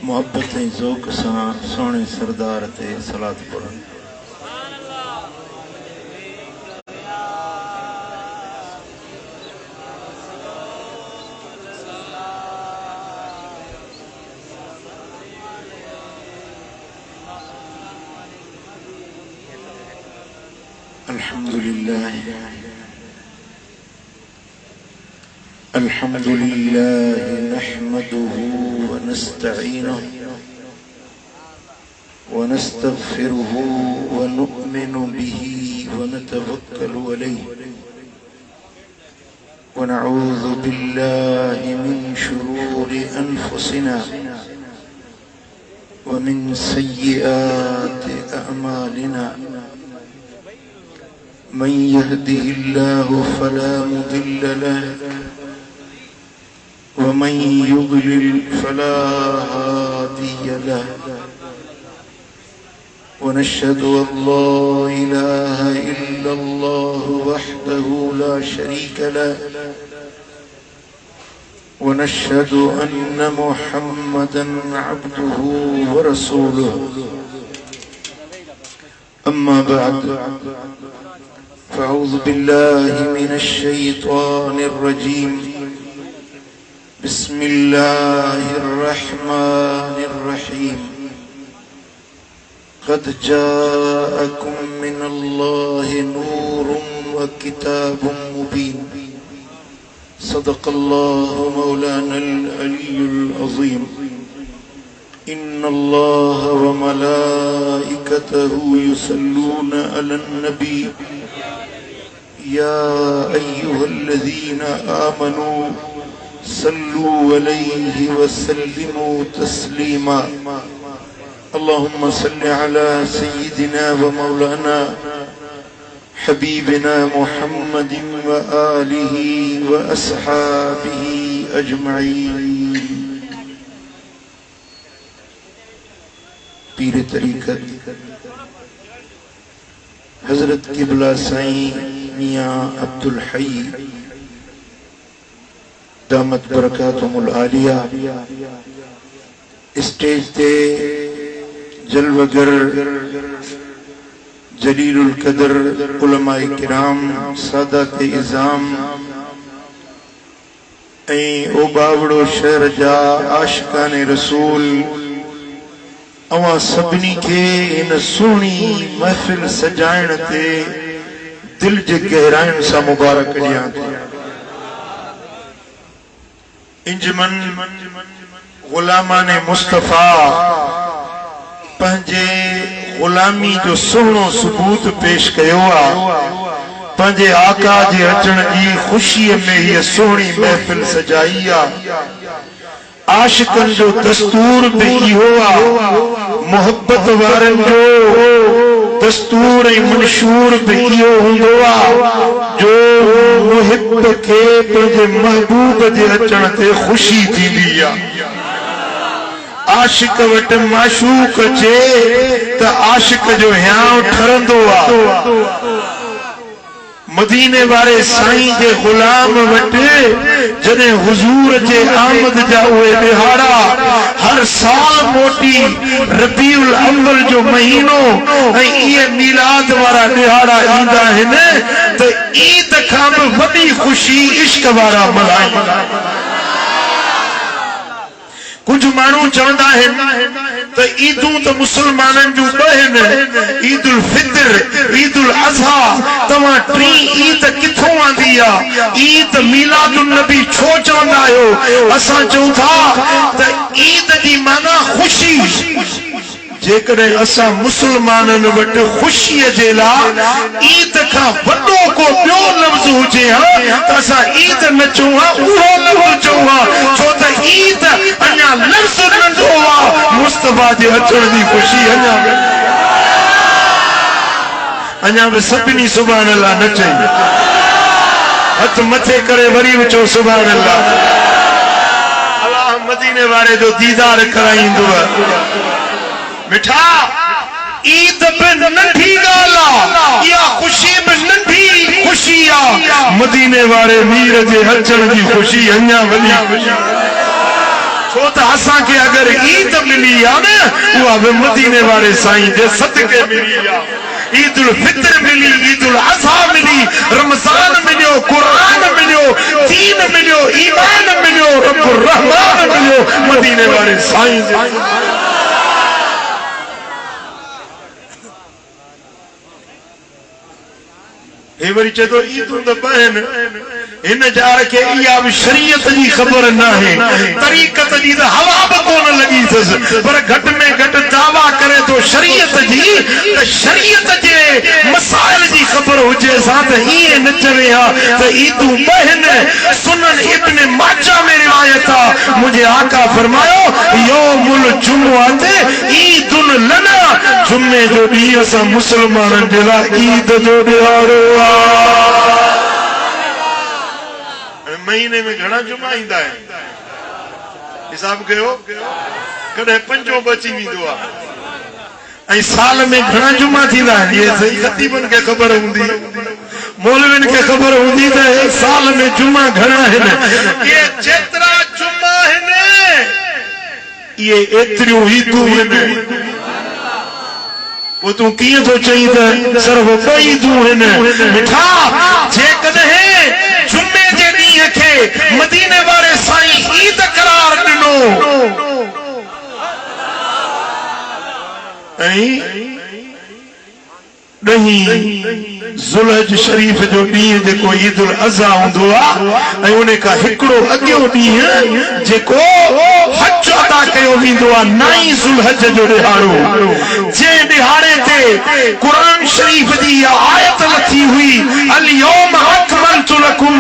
मोहब्बत ज़ौक़ सां सोने सरदार ते सलात पढ़न। अल्हम्दुलिल्लाह नहमदुहु व नस्तईनुहु व नस्तगफिरुहु व नु'मिनु बिही व नतवक्कलु अलैहि व नऊज़ु बिल्लाहि मिन शुरूरि अनफुसिना व मिन सय्यिआति अअमालिना। मन यहदिहिल्लाहु फला मुदिल्ल लहु वमन युद्लिल फला हादिय लहु वनश्हदु अल्ला इलाहा इल्लल्लाहु वहदहु ला शरीक लहु वनश्हदु अन्न मुहम्मदन अब्दुहु व रसूलुहु। अम्मा बअद फ़अऊज़ु बिल्लाहि मिनश शैतानिर रजीम। बिस्मिल्लाहिर्रहमानिर्रहीम। क़द जाअकुम मिनल्लाहि नूरुन व किताबुम मुबीन। सदक़ल्लाहु मौलानल अलियुल अज़ीम। इन्नल्लाह व मलाइकतहु युसल्लूना अलन नबी या अय्युहल्लज़ीना आमनू सल्लू अलैहि व सल्लिमू तस्लीमा। अल्लाहुम्मा सल्लि अला सय्यिदिना व मौलाना हबीबिना मुहम्मदिन व आलिहि व अस्हाबिहि अजमईन। पीर तरीक़त हजरत किबला साईं मियां अब्दुल हई दामत बरकातुहुल आलिया स्टेज ते जलवगर जलीलुल कदर उलमाए किराम सादात इज़ाम ऐं ओ बावड़ो शहर जा आशिकाने रसूल अवां सभिनी खे इन सुहिणी महफ़िल सजाइण ते दिल जे गहराइनि सां मुबारक ॾियां थो। इंजमन ग़ुलामाने मुस्तफ़ा पंहिंजे ग़ुलामी जो सुहिणो सबूत पेश कयो आहे। पंहिंजे आका जे अचण जी ख़ुशीअ में हीअ सुहिणी महफ़िल सजाई आहे। आशिकन जो दस्तूर भी इहो आहे, मोहब्बत वारन जो दस्तूर ऐं मंशूर भी इहो हूंदो आहे जो मुहिब खे पंहिंजे महबूब जे अचण ते ख़ुशी थींदी आहे। आशिक वटि माशूक अचे त आशिक जो हियांव ठरंदो आहे। मदीने वारे साईं जे गुलाम वटि जॾहिं हुजूर जे आमद जा उहे दिहाड़ा हर साल मोटी रबीउल अव्वल जो महीनो ऐं इहे मीलाद वारा दिहाड़ा ईंदा आहिनि त ईद खां बि वॾी ख़ुशी इश्क वारा मल्हाईंदा। कुछ माण्हू चवंदा आहिनि त ईदूं त मुसलमाननि जूं ॿ आहिनि, ईद उल फितर, ईद उल अज़हा। तव्हां टी ईद किथों आंदी आहे? ईद मीलादुन नबी छो चवंदा आहियो? असां चऊं था त ईद जी माना ख़ुशी। जेकॾहिं असां मुसलमाननि वटि ख़ुशीअ जे लाइ ईद खां वॾो को ॿियो लफ़्ज़ हुजे हा त असां ईद न चऊं हा, उहो लफ़्ज़ चऊं हा। छो त ईद अञा लफ़्ज़ नंढो आहे, मुस्तफ़ा जे अचण जी ख़ुशी अञा बि सभिनी सुभाणे अल्लाह न चई। हथ मथे करे वरी विचो सुभान अल्लाह। अल्लाह मदीने वारे जो दीदार कराईंदो। मिठा ईद पे नंढी गाला या खुशी में नंढी खुशी आ मदीने वारे वीर जे अचण जी खुशी अञा वॾी खुशी। छो त असां के अगर ईद मिली आ न उहा बि मदीने वारे साईं जे सदके मिली आ। ईद उल फितर मिली, ईद उल अज़हा मिली, रमजान मिलियो, कुरान मिलियो, दीन मिलियो, ईमान मिलियो, रब्बुर रहमान मिलियो मदीने वारे साईं जे। हे वरी चए तो ईदूं त बहन इन जार के इया भी शरीयत जी खबर ना है, तरीक़त जी त हवा भी कोन लगी थस, पर घट में घट दावा करे तो शरीयत जी त शरीयत जे मसाइल जी खबर हुजे सा त इए न चवे हा त ईदूं बहन। सुनन इब्न माजा में रिवायत आ मुझे आका फरमायो यौमुल जुमुआ ते ईदुन लना जुमे जो ॾींहुं असां मुसलमाननि जे लाइ ईद जो ॾियारो आ। महीने में घणा जुमा ईंदा आहिनि हिसाब कयो, कॾहिं पंजो बची वेंदो आहे ऐं साल में घणा जुमा थींदा आहिनि। इहे सही ख़तीबनि खे ख़बर हूंदी, मौलवियुनि खे ख़बर हूंदी त साल में जुमा घणा आहिनि। इहे जेतिरा जुमा आहिनि इहे एतिरियूं ईदूं आहिनि। वो तू किए तो चई त सिर्फ ॿई ईदूं आहिनि। मिठा जेकॾहिं जुमे जे ॾींहं खे मदीने वारे साईं ईद करार ॾिनो ऐं ज़ुल्हज शरीफ जो ॾींहुं जेको ईद उल अज़हा हूंदो आहे ऐं उन खां हिकिड़ो अॻियो ॾींहुं जेको हज अदा कयो वेंदो आहे 9 ज़ुल्हज जो ॾिहाड़ो, जंहिं ॾिहाड़े ते क़ुरान शरीफ जी इहा आयत लथी हुई अल यौम अकमलतु लकुम।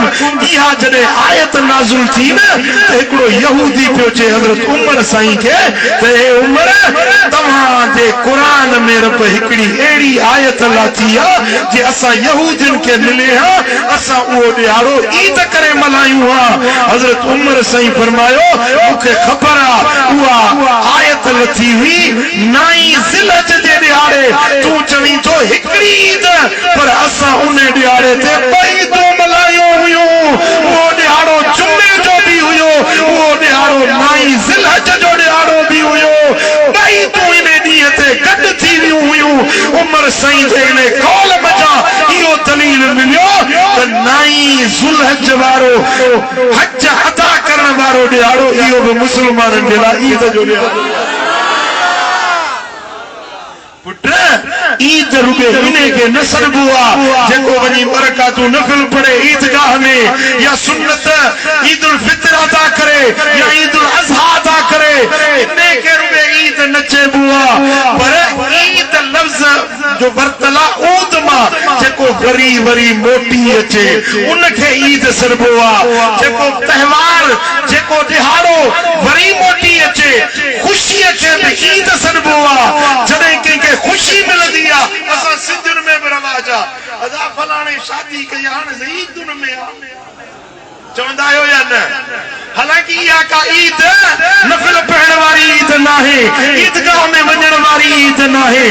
इहा जॾहिं आयत नाज़िल थी न त हिकिड़ो यहूदी पियो चए हज़रत उमर साईं खे त हे उमर तव्हां जे क़ुरान में रब हिकिड़ी अहिड़ी आयत लाथी आहे जे असां यहूदियुनि खे मिले हा असां उहो ॾियारो ईद करे मल्हायूं हा। हज़रत उमर साईं फरमायो मूंखे ख़बर आहे उहा आयत लथी हुई 9 ज़िलहज जे ॾियारे, तूं चवीं थो हिकिड़ी ईद पर असां उन ॾियारे ते ॿई ईदूं मल्हायूं हुयूं। उहो ॾियारो जुमे जो बि हुयो, उहो ॾियारो 9 ज़िलहज जो ॾियारो बि हुयो, ॿई तूं इन ॾींहं ते गॾु थी वियूं हुयूं। उमर साईं जे इन कौल मजा इहो दलील मिलियो त 9 ज़ुल्हज वारो हज अदा करण वारो ॾियारो इहो बि मुस्लमाननि जे लाइ ईद जो ॾियारो। पुट ईद रुगे इन्हें के न सरबो आ जेको वनी बरकातू नफिल पढ़े ईदगाह में या सुन्नत ईद उल फितर अदा करे या ईद उल अज़हा अदा करे, इन्हें के रुगे ईद न चेबो आ। पर ईद लफ्ज जो बरतला ऊद मा जेको वरी वरी मोटी अचे उनखे ईद सरबो आ। जेको त्योहार जेको ॾिहाड़ो वरी मोटी अचे खुशी अचे त ईद सरबो आ। जॾहिं कंहिंखे खुशी मिलंदी आहे असां सिंधियुनि में बि रवाज आहे अदा फलाणे शादी कई हाणे ईदुनि में चवंदा आहियो या न। हालांकि इहा का ईद नफिल पढ़ण वारी ईद नाहे, ईदगाह में वञण वारी ईद नाहे।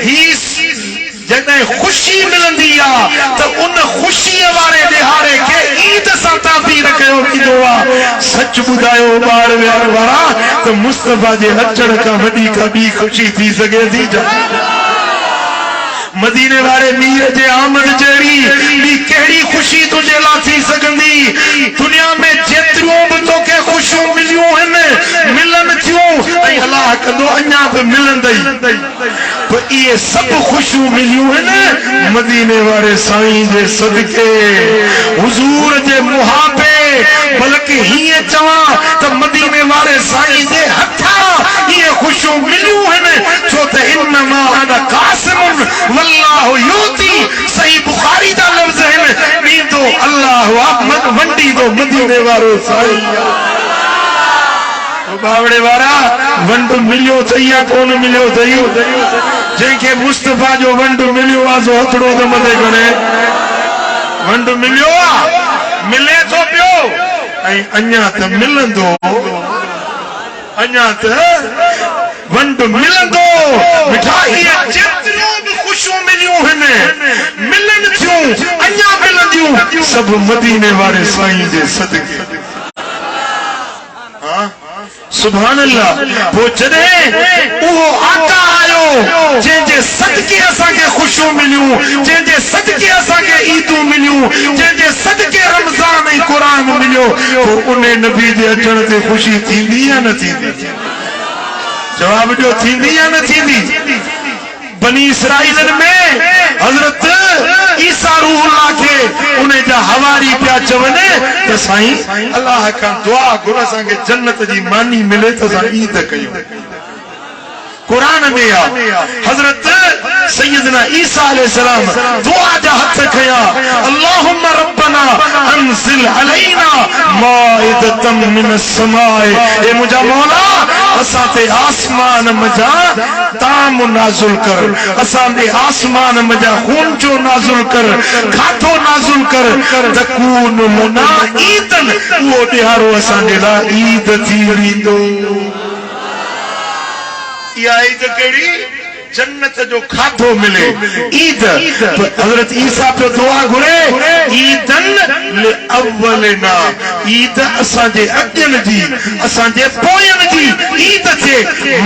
ही जॾहिं खुशी मिलंदी आहे त उन खुशीअ वारे ॾिहाड़े खे ईद सां ताबीर कयो वेंदो आहे। सच ॿुधायो ॿार विहार वारा त मुस्तफ़ा जे अचण खां वॾी का ॿी खुशी थी सघे थी? मदीने वारे मीर जे आमद जहिड़ी ॿी कहिड़ी खुशी तुंहिंजे लाइ थी सघंदी? दुनिया में जेतिरियूं बि तोखे खुशियूं मिलियूं आहिनि मिलनि थियूं ऐं अलाह कंदो अञा बि मिलंदई, पर इहे सभु खुशियूं मिलियूं आहिनि मदीने वारे साईं जे सदके हुजूर जे मुहाबे। बल्कि हीअं चवां त मदीने वारे साईं जे हथां इहे खुशियूं मिलियूं आहिनि छो त इन्नमा अना क़ासिमुन वल्लाहु युती। सही बुखारी जा लफ़्ज़ आहिनि ॾींदो अल्लाह आहे वंडींदो मदीने वारो साईं। बावड़े वारा वंड मिलियो अथई या कोन मिलियो अथई? जंहिंखे मुस्तफ़ा जो वंड मिलियो आहे सो हथड़ो त मथे खणे वंड मिलियो आहे। अञा त मिलंदो अञा त वंड मिलंदो मिठाई जेतिरियूं बि ख़ुशियूं मिलियूं आहिनि मिलनि थियूं अञा मिलंदियूं सब मदीने वारे साईं जे सदके सुभान अल्लाह वो जॾहिं उहो आका आयो जंहिंजे सदके असांखे ख़ुशियूं मिलियूं जंहिंजे सदके असांखे ईदूं मिलियूं जंहिंजे सदके रमज़ान ऐं क़ुरान मिलियो उन नबी जे अचण ते ख़ुशी थींदी या न थींदी जवाब ॾियो थींदी या न थींदी बनी इसराइलन में हजरत ईसा रूहुल्लाह के उन जा हवारी पिया चवनि त साईं अल्लाह खां दुआ घुर असांखे जन्नत जी मानी मिले त असां ईद कयूं कुरान में हजरत सैयदना ईसा अलैहिस्सलाम दुआ जा हथ खया अल्लाहुम्मा रब्बना अंजिल अलैना माइदतम मिनस समाए ए मुझा मौला असां ते आसमान मजा ताम नाज़िल कर असां ते आसमान मजा खून जो नाज़िल कर खाधो नाज़िल कर तकून लना ईदन वो ॾियारो असां जे लाइ ईद थी वेंदो या ईद केड़ी जन्नत जो खाधो मिले ईद हजरत ईसा पे दुआ घुरे ईदन ले अव्वलना ईद असांजे अॻियनि जी असांजे पोयनि जी ईद थे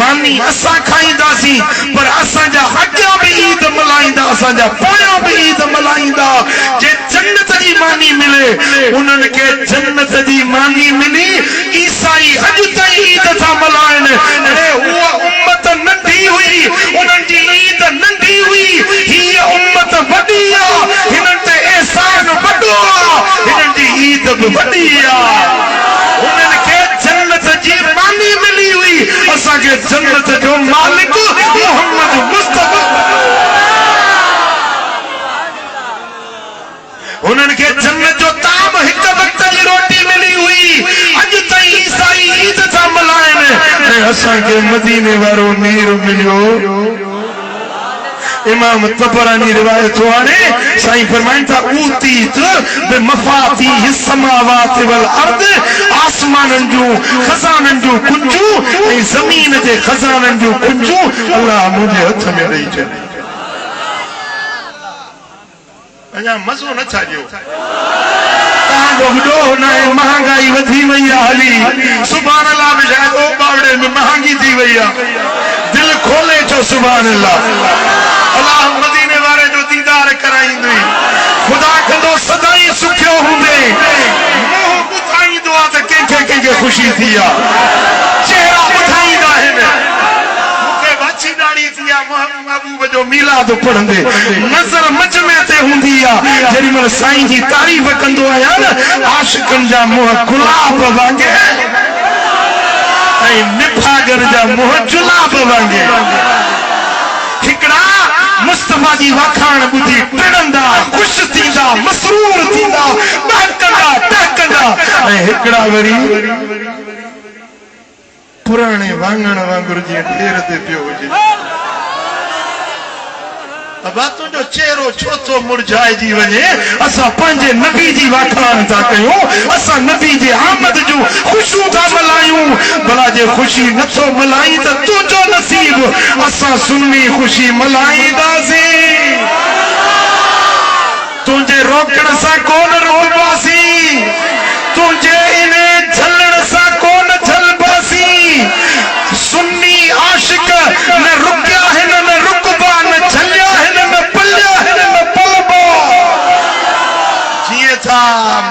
मानी असां खाईंदासीं पर असांजा अॻियां बि ईद मल्हाईंदा असांजा पोयां बि ईद मल्हाईंदा जे जन्नत जी मानी मिले उन्हनि खे जन्नत जी मानी मिली ईसाई अॼु ताईं ईद था मल्हाइनि अरे उहा उम्मत नंढी हुई उन्हनि जी ईद नंढी हुई हीअ उम्मत वॾी आहे हिननि ते एहसान वॾो आहे हिननि जी ईद बि वॾी आहे उन्हनि खे जन्नत जी मानी मिली हुई असांखे जन्नत जो मालिक मोहम्मद मुस्तफा उन्हनि खे जन्नत जो ताम हिक वक्त जी रोटी मिली हुई अॼु ताईं ईसाई ईद था मल्हाइनि ऐं असांखे मदीने वारो मीर मिलियो इमाम तबरानी रिवायत वाले साईं फरमाइन था ऊतीत बिमफातीह समावात वल अर्द आसमानन जो खजानन जो कुंजू ऐं ज़मीन जे खजानन जो कुंजू अल्लाह मुंहिंजे हथ में रही छॾे अञा मज़ो न छाॼियो तव्हांजो ॾोह न आहे महांगाई वधी वई आहे हली सुभान अल्लाह बि शायदि ओ बावड़े में महांगी थी वई आहे दिल खोले छो सुभान अल्लाह अल्लाह मदीने वारे जो दीदार कराईंदो खुदा कंदो सदाई सुखियो हूंदे मुंहुं ॿुधाईंदो आहे त कंहिंखे कंहिंखे ख़ुशी थी आहे चेहरा ॿुधाईंदा आहिनि मूंखे वाची ॾाढ़ी थी आहे महबूब जो मीलाद पढ़ंदे नज़र मजमे ते हूंदी आहे जेॾी महिल साईं जी तारीफ़ कंदो आहियां न आशिकनि जा मुंहं गुलाब वांगे ऐं निभागर जा मुंहं जुलाब वांगे हिकिड़ा मुस्तफा जी वाखाण ॿुधी टिड़ंदा ख़ुशि थींदा मसरूर थींदा टहकंदा टहकंदा ऐं हिकिड़ा वरी पुराणे वांगण वांगुरु जीअं ढेर ते पियो हुजे अबा तुंहिंजो चेहरो छो थो मुरझाइजी वञे असां पंहिंजे नबी जी वाखाण था कयूं असां नबी जे आमद जूं ख़ुशियूं था मल्हायूं भला जे ख़ुशी नथो मल्हाई त तुंहिंजो नसीब असां सुन्नी ख़ुशी मल्हाईंदासीं तुंहिंजे रोकण सां कोन रोकबासीं तुंहिंजे इन झलण सां कोन झलबासीं सुन्नी आशिक न रुकिया आहिनि न रुकबा न झलिया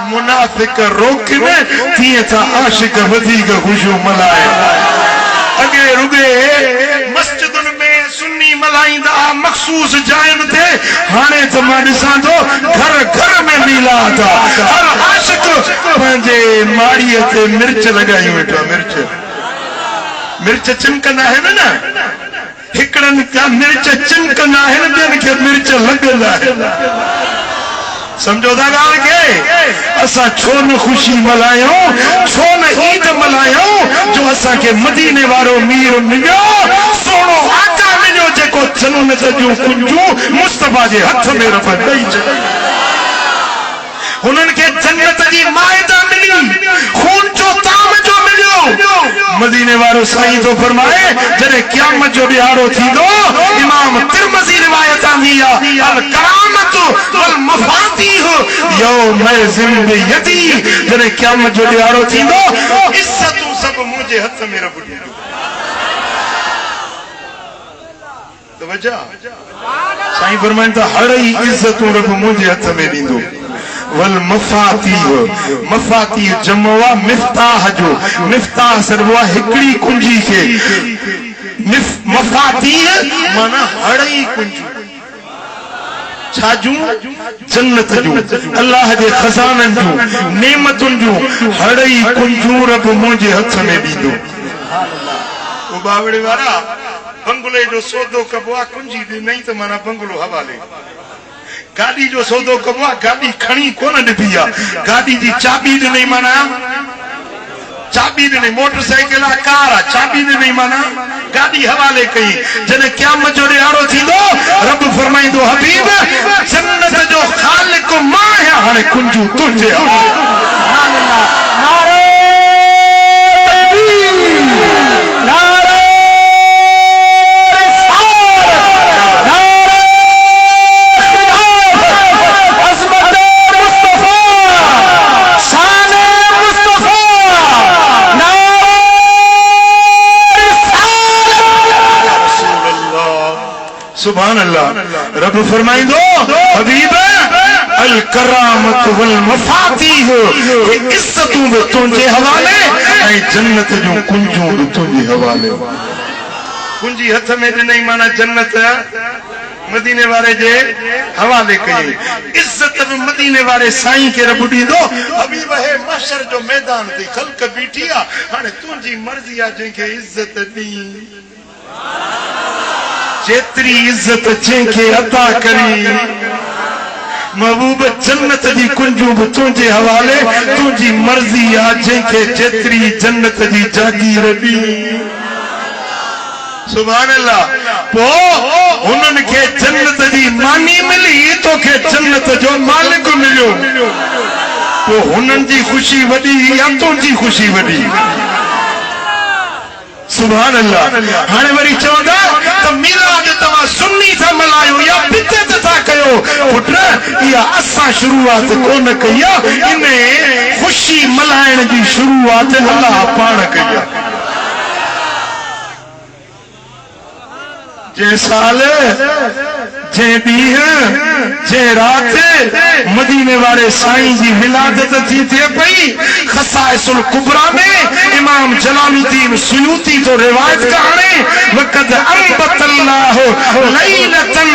मुनाफिक रोकने तीअं था आशिक वधीक ख़ुशियूं मल्हाए अॻे रुॻे मस्जिदुनि में सुन्नी मल्हाईंदा मख़सूस जायुनि ते हाणे त मां ॾिसां थो घर घर में मीलाद हर आशिक पंहिंजे माड़ीअ ते मिर्च लॻाई वेठो मिर्च चिमकंदा आहिनि न हिकिड़नि खां मिर्च चिमकंदा आहिनि ॿियनि खे मिर्च लॻल आहे समझो था ॻाल्हि खे असां छो न ख़ुशी मल्हायूं छो न ईद मल्हायूं जो असांखे मदीने वारो मीर मिलियो सोनो आका मिलियो जेको जन्नत जूं कुंजूं मुस्तफा जे हथ में रफ़ ॾेई छॾी हुननि खे जन्नत जी माइदा मिली साईं तो फरमाए जरे क़यामत जो ॾियारो थींदो इमाम तिरमिज़ी रिवायत आंदी आहे अल करामतु वल मफातीह यौम ज़िंदगी जरे क़यामत जो ॾियारो थींदो इज्जतूं सब मुंहिंजे हथ में रब ॾींदो तवज्जो साईं फरमाइनि था हर ई इज्जतूं रब मुंहिंजे हथ में ॾींदो वल मफातीह जमवा मिफ्ताह जो मिफ्ताह सरवा हिकड़ी कुंजी के मफातीह माना हड़ई कुंजू छाजू जन्नत जू अल्लाह जे खजानन जू नेमतुन जू हड़ई कुंजू रब मुंहिंजे हथ में ॾींदो ओ बावड़े वारा बंगले जो सौदो कबो आहे कुंजी ॾे नहीं त माना बंगलो हवाले गाड़ी जो सौदो कबो आहे गाड़ी खणी कोन ॾिठी आहे गाड़ी जी चाबी ॾिनई माना चाबी ॾिनई मोटरसाइकिल आहे कार आहे चाबी ॾिनई माना गाड़ी हवाले कई जॾहिं क़यामत जो ॾियारो थींदो रब फरमाईंदो हबीब जन्नत जो ख़ालिक मां आहियां हाणे कुंजू तुंहिंजे हवाले नारे तकबीर नारे सुभान अल्लाह रब फरमाइंदो हबीब अल करामत वल मफातीह इज्जतूं बि तुंहिंजे हवाले ऐं जन्नत जूं कुंजूं बि तुंहिंजे हवाले कुंजी हथ में ॾिनई माना जन्नत मदीने वारे जे हवाले कई इज्जत बि मदीने वारे साईं खे रब ॾींदो हबीब हे महशर जो मैदान ते ख़ल्क बीठी आहे हाणे तुंहिंजी मर्ज़ी आहे जंहिंखे इज्जत ॾी जेतरी इज्जत जंहिंखे अता करी महबूब जन्नत जी कुंजूं बि तुंहिंजे हवाले तुंहिंजी मर्ज़ी आहे जंहिंखे जेतरी जन्नत जी जागीर ॾी सुभान अल्लाह पोइ हुननि खे जन्नत जी मानी मिली तोखे जन्नत जो मालिक मिलियो पोइ हुननि जी ख़ुशी वॾी या तुंहिंजी ख़ुशी वॾी सुभान अल्लाह हाणे वरी चवंदा त मिलाद तव्हां सुन्नी था मल्हायो या बिदअत था कयो पुट इहा असां शुरूआत कोन कई आहे इन ख़ुशी मल्हाइण जी शुरूआत अल्लाह पाण कई आहे जंहिं साल जंहिं ॾींहुं जंहिं राति मदीने वारे साईं जी विलादत थी थिए पई खसाइसुल कुबरा में इमाम जलालुद्दीन सुयूती तो रिवायत कहाणी वक़द अंबतल्लाहु लैलतन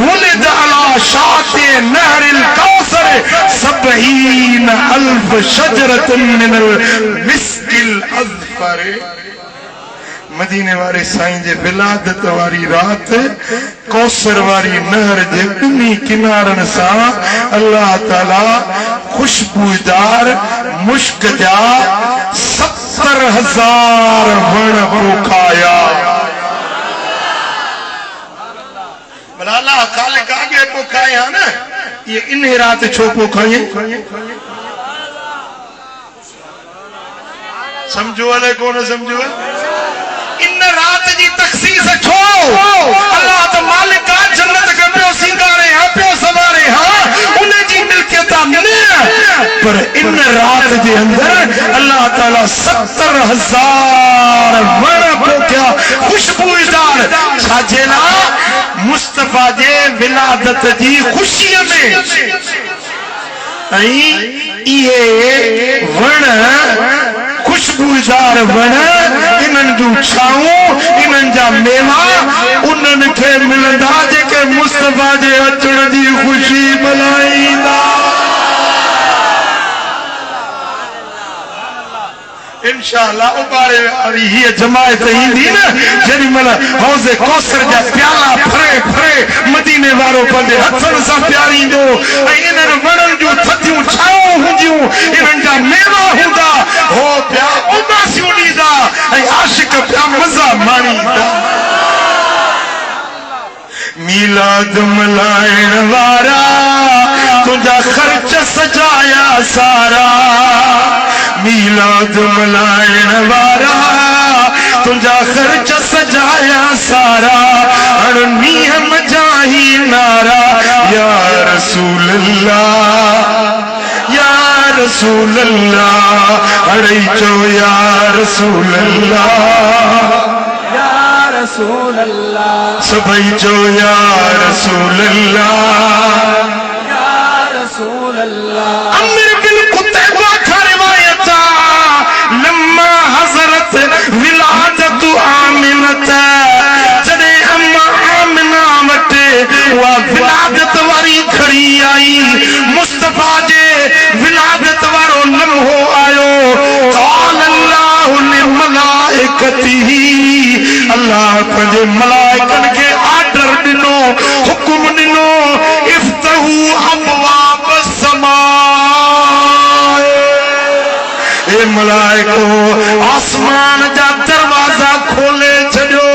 वुलिद अला शाते नहरिल कौसर सबईन अल्फ शजरतन मिनल मिस्किल अज़फर मदीने वारे साईं जे विलादत वारी रात कौसर वारी नहर जे ॿिन्ही किनारनि सां अल्लाह ताला खुशबूदार मुश्क जा 70,000 वण पोखाया अल्लाह खालिक आगे पोखाया न ये इन रात छो पोखाई समझो अले कोन समझो इन रात जी तखसीस छो अल्लाह तो मालिक आ जन्नत के पियो सिंगारे हा पियो सवारे हा उन जी मिल्कियत न पर इन रात जे अंदर अल्लाह ताला 70,000 वण पोखिया खुशबूदार छाजेला मुस्तफा जे विलादत जी खुशी में ये वण खुशबूदार वण इन्हनि जूं छाऊं इन्हनि जा मेवा उन्हनि खे मिलंदा जेके मुस्तफा जे अचण जी ख़ुशी मल्हाईंदा इंशाअल्लाह उबारे वारी हीअ जमायत ईंदी न जेॾी महिल हौज़े कौसर जा प्याला फरे फरे मदीने वारो पंहिंजे हथनि सां प्यारींदो ऐं इन्हनि वणनि जूं थधियूं छाऊं हूंदियूं इन्हनि जा मेवा हूंदा हो पिया उदासियूं ॾींदा ऐं आशिक पिया मज़ा माणींदा मीलाद मल्हाइण वारा तुंहिंजा ख़र्च सजाया सारा मीलाद मल्हाइण वारा तुझा खर्च सजाया सारा अड़नी हम जाही नारा या रसूल अल्लाह या रसूल अल्लाह अड़ई चो या रसूल अल्लाह या रसूल अल्लाह सभई चो या रसूल अल्लाह या रसूल अल्लाह। अमीर बिन कुतैबा का रिवायत लम्मा हजरत विलादत आमिनत जदे अम्मा आमिना वटे वा विलादत वारी खड़ी आई मुस्तफा जे विलादत वारो लम्हो आयो क़ाल अल्लाहु लिमलाइकतिही अल्लाह पंहिंजे मलाइकन खे आर्डर ॾिनो हुकुम ॾिनो इफ्तहू अबवाब समाए ए मलाइको आसमान जा दरवाजा खोले छॾियो।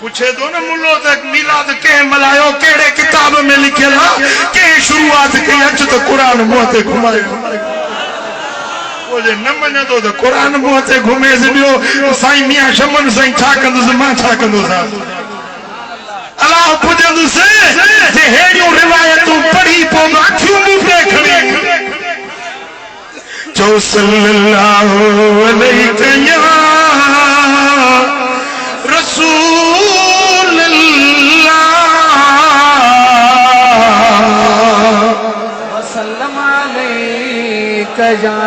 पूछे तो न मुल्लो तक मिलाद के मलायो केड़े किताब में लिखियल के शुरुआत कई अच तो कुरान मुंह ते घुमायो जे न मञंदो त कुरान मुंह ते घुमे ॿियो साईं मियां शमन साईं छा कंदुसि मां छा कंदुसि अलाह पुॼंदुसि जे हेड़ियूं रिवायतूं पढ़ी पोइ अखियूं मुंह ते खणी चो सल्लल्लाहु अलैहि या रसूल वसल्लम अलैका या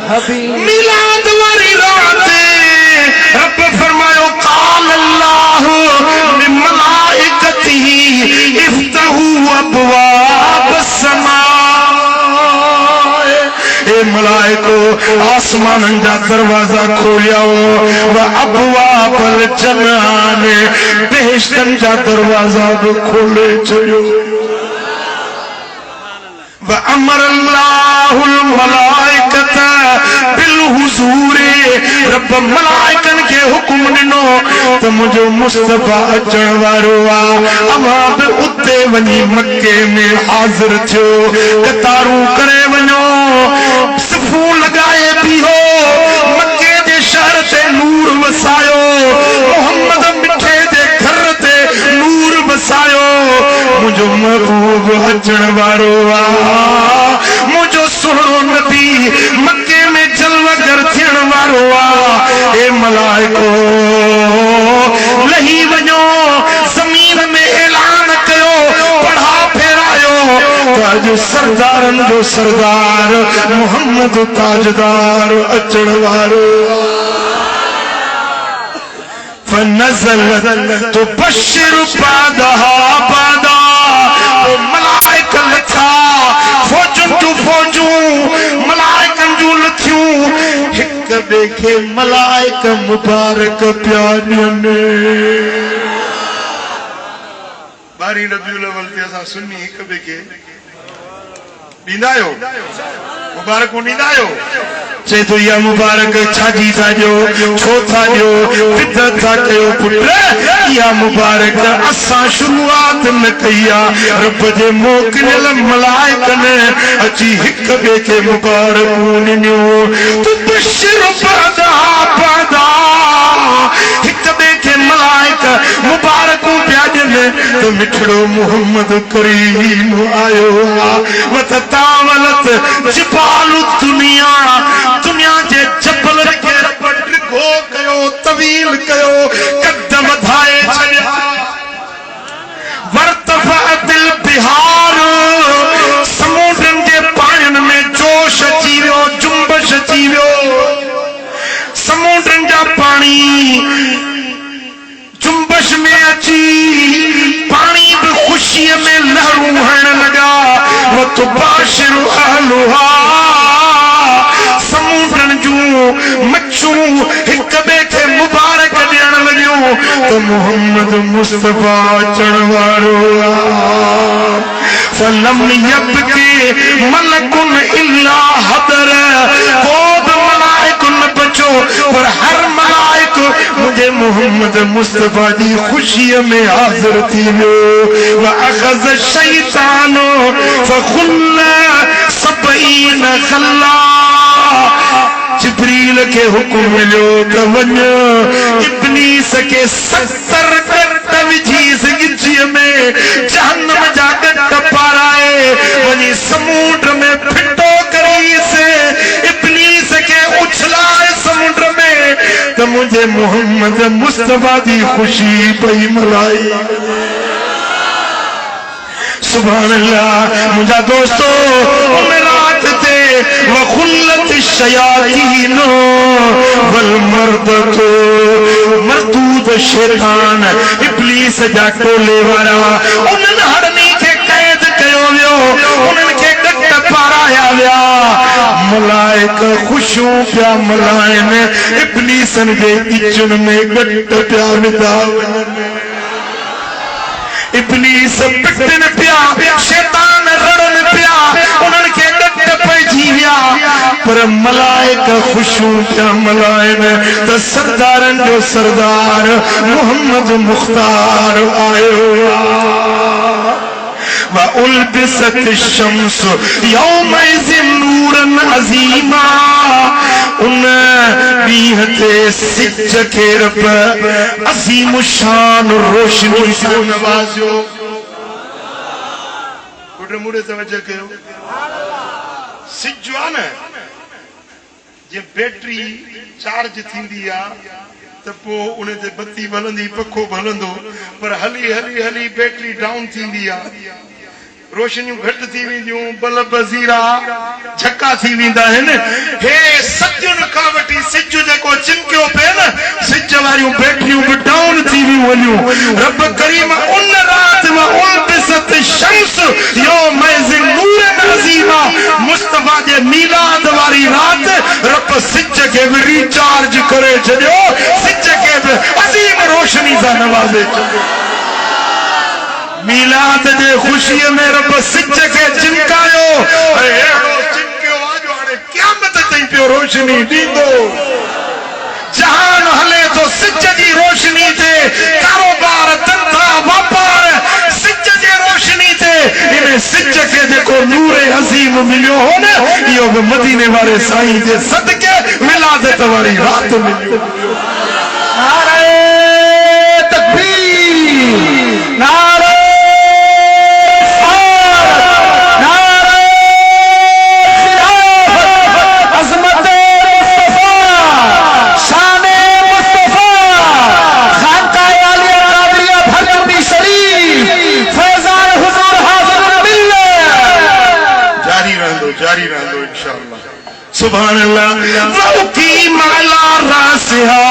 हबीब। मिलाद वाली रात रब फरमायो क़ाल अल्लाहु लिमलाइकतिही इफ्तहू अबवाब समाए ए मलाइको आसमान जा दरवाजा खोलियो व अबवाबल जन्नान बेहश्तन जा दरवाजा भी खोले छयो व अमर अल्लाहुल मलाइकत बिल हुजूरे रब मलाइकन के हुकुम ॾिनो त मुंहिंजो मुस्तफा अचण वारो आहे अवां बि उते वञी मके में हाज़िर थियो कतारूं करे वञो सफ़ूं लॻाए बीहो मके जे शहर ते नूर वसायो मोहम्मद मिठे जे घर ते नूर वसायो मुंहिंजो महबूब अचण वारो आहे मुंहिंजो सुहिणो नबी मके में जलवगर थियण वारो आहे ए मलाइको लही वञो ज़मीन में ऐलान कयो पढ़ा फेरायो त अॼु सरदारन जो सरदार मोहम्मद ताजदार अचण वारो फनज़लत तुबश्शिर बादहा बादा मलाइका लथा फौजुन तू फौजूं मलाइकन जूं लथियूं हिक ॿिए खे मलाइक मुबारक पिया ॾियनि। ॿारहीं रबीउल अव्वल ते असां सुन्नी हिक ॿिए खे ॾींदा आहियो मुबारक ॾींदा आहियो चए तो या मुबारक छाजी था ॾियो छो था ॾियो बिदत था कयो पुट या मुबारक असां शुरूआत न कई आहे रब जे मोकिलियल मलाइकनि अची हिक ॿिए खे मुबारकूं ॾिनियूं तूं बशिर बादा बादा हिक ॿिए खे मलाइक मुबारकूं पिया ॾियनि त मिठड़ो मोहम्मद करीम आयो आहे वत तावलत जिबालु दुनिया दुनिया जे जबल खे रब ॾिघो कयो तवील कयो कदम वधाए छॾिया वर्तफ़अतिल बिहार समुंडनि जे पाणियुनि में जोश अची वियो जुंबश अची वियो समुंडनि जा पाणी जुंबश में अची पानी भी खुशीअ में लहरूं हणण लॻा वतुबाशिर अहलुहा समुंडनि जूं मच्छूं हिक ॿिए खे मुबारक ॾियण लॻियूं त मोहम्मद मुस्तफा अचण वारो आहे फलम यबकी मलकुन इल्ला हदर कोद मलाइक न बचो पर हर मलाइक मुझे मोहम्मद मुस्तफा जी खुशीअ में हाज़िर थी वियो व अखज़ शैतानो फखुल्ल सबईन खल्ला जिब्रील के हुक्म मिलो त वञ इब्लीस के 70 कट विझी ज़िंदगी में जहन्नम जा कट पाराए वञी समुंड में फिटो करीसे इब्लीस के उछलाए समुंड में त मुझे मोहम्मद मुस्तफा दी खुशी पई मलाई। सुभान अल्लाह। मुझा दोस्तों उन रात ते वखुल्लत शयातीन वल मर्दतो मर्दूद शैतान इब्लीस जा टोले वारा उन्हनि हड़नी के कैद कयो वियो उन्हनि के गट पाराया विया मलाइक खुशूं पिया मलाइन इब्लीसन जे इचुन में गट पिया विधा वञनि। इब्लीस पिटन पिया शैतान रड़न पिया उन्हनि के गट पइजी विया पर मलाइक खुशूं पिया मलाइन त सरदारन जो सरदार मोहम्मद मुख्तार आयो। वउल्बिसत शम्स यौमइज़िन नूरन अज़ीमा उन ॾींहं ते सिज खे रब अज़ीम शान रोशनी सां नवाज़ियो। पुट मुड़े तवज्जो कयो। सिज आहे न जे बैटरी चार्ज थींदी आहे त पोइ उन ते बत्ती हलंदी पखो हलंदो पर हली हली हली बैटरी डाउन थींदी आहे रोशनियूं घटि थी वेंदियूं बल्ब ज़ीरा झका थी वेंदा आहिनि। हे सदियुनि खां वठी सिज जेको चिमकियो पिए न सिज वारियूं बैटरियूं बि डाउन थी वियूं वञूं। रब करीम उन रात में उल्बिसत शम्स यौमइज़िन नूरन अज़ीमा मुस्तफा जे मीलाद वारी रात रब सिज खे बि रिचार्ज करे छॾियो सिज खे बि अज़ीम रोशनी सां नवाज़े छॾियो। मीलाद जे खुशीअ में रब सिज खे चिमकायो अहिड़ो चिमकियो आहे जो हाणे क़यामत ताईं पियो रोशनी ॾींदो। जहान हले तो सिज जी रोशनी ते कारोबार धंधा वापार सिज जे रोशनी ते इन सिज खे जेको नूर अज़ीम मिलियो हो न इहो बि मदीने वारे साईं जे सदके विलादत वारी रात मिलियो। नारे तकबीर नारे जारी रहंदो इंशाअल्लाह। सुभान अल्लाह। वकी माला रासिहा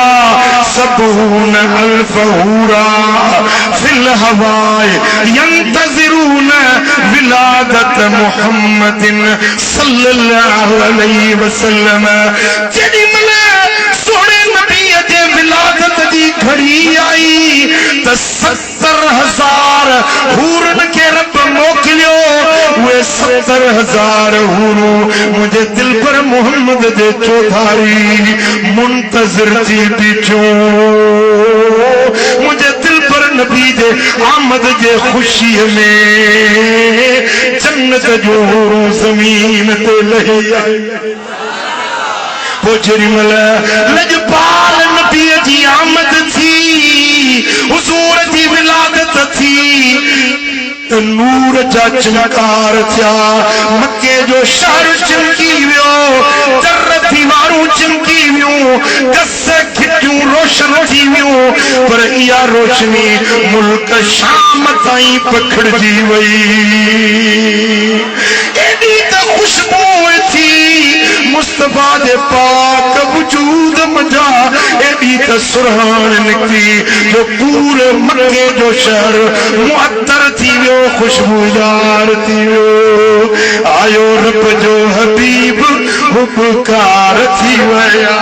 सबून अल्फ हूरा फिल हवाए यंतज़िरून विलादत मुहम्मदिन सल्लल्लाहु अलैहि वसल्लम। जेडी मले सोने नबी जे विलादत दी घड़ी आई त 70,000 हूरन के रब मोकलियो वे 70,000 हूरू मुझे दिल पर मोहम्मद दे चौधारी मुंतज़िर थी बीठो मुझे दिल पर नबी दे आमद जे खुशी में जन्नत जो हूरू जमीन ते लही आई। पोजरिमल लजपाल नबी जी आमद थी हुजूर जी विलादत थी त नूर जा चमकार थिया मक्के जो शहर चमकी वियो दर दीवारूं चमकी वियूं कस खिटियूं रोशन थी वियूं पर इहा रोशनी मुल्क शाम ताईं पखड़जी वई। एॾी त खुशबू थी मुस्तफा दे पाक वजूद मंझा एॾी त सुरहान निकती जो पूरे मक्के जो शहर मुअत्तर थी वियो खुशबूदार थी वियो। आयो रब जो हबीब उपकार थी वया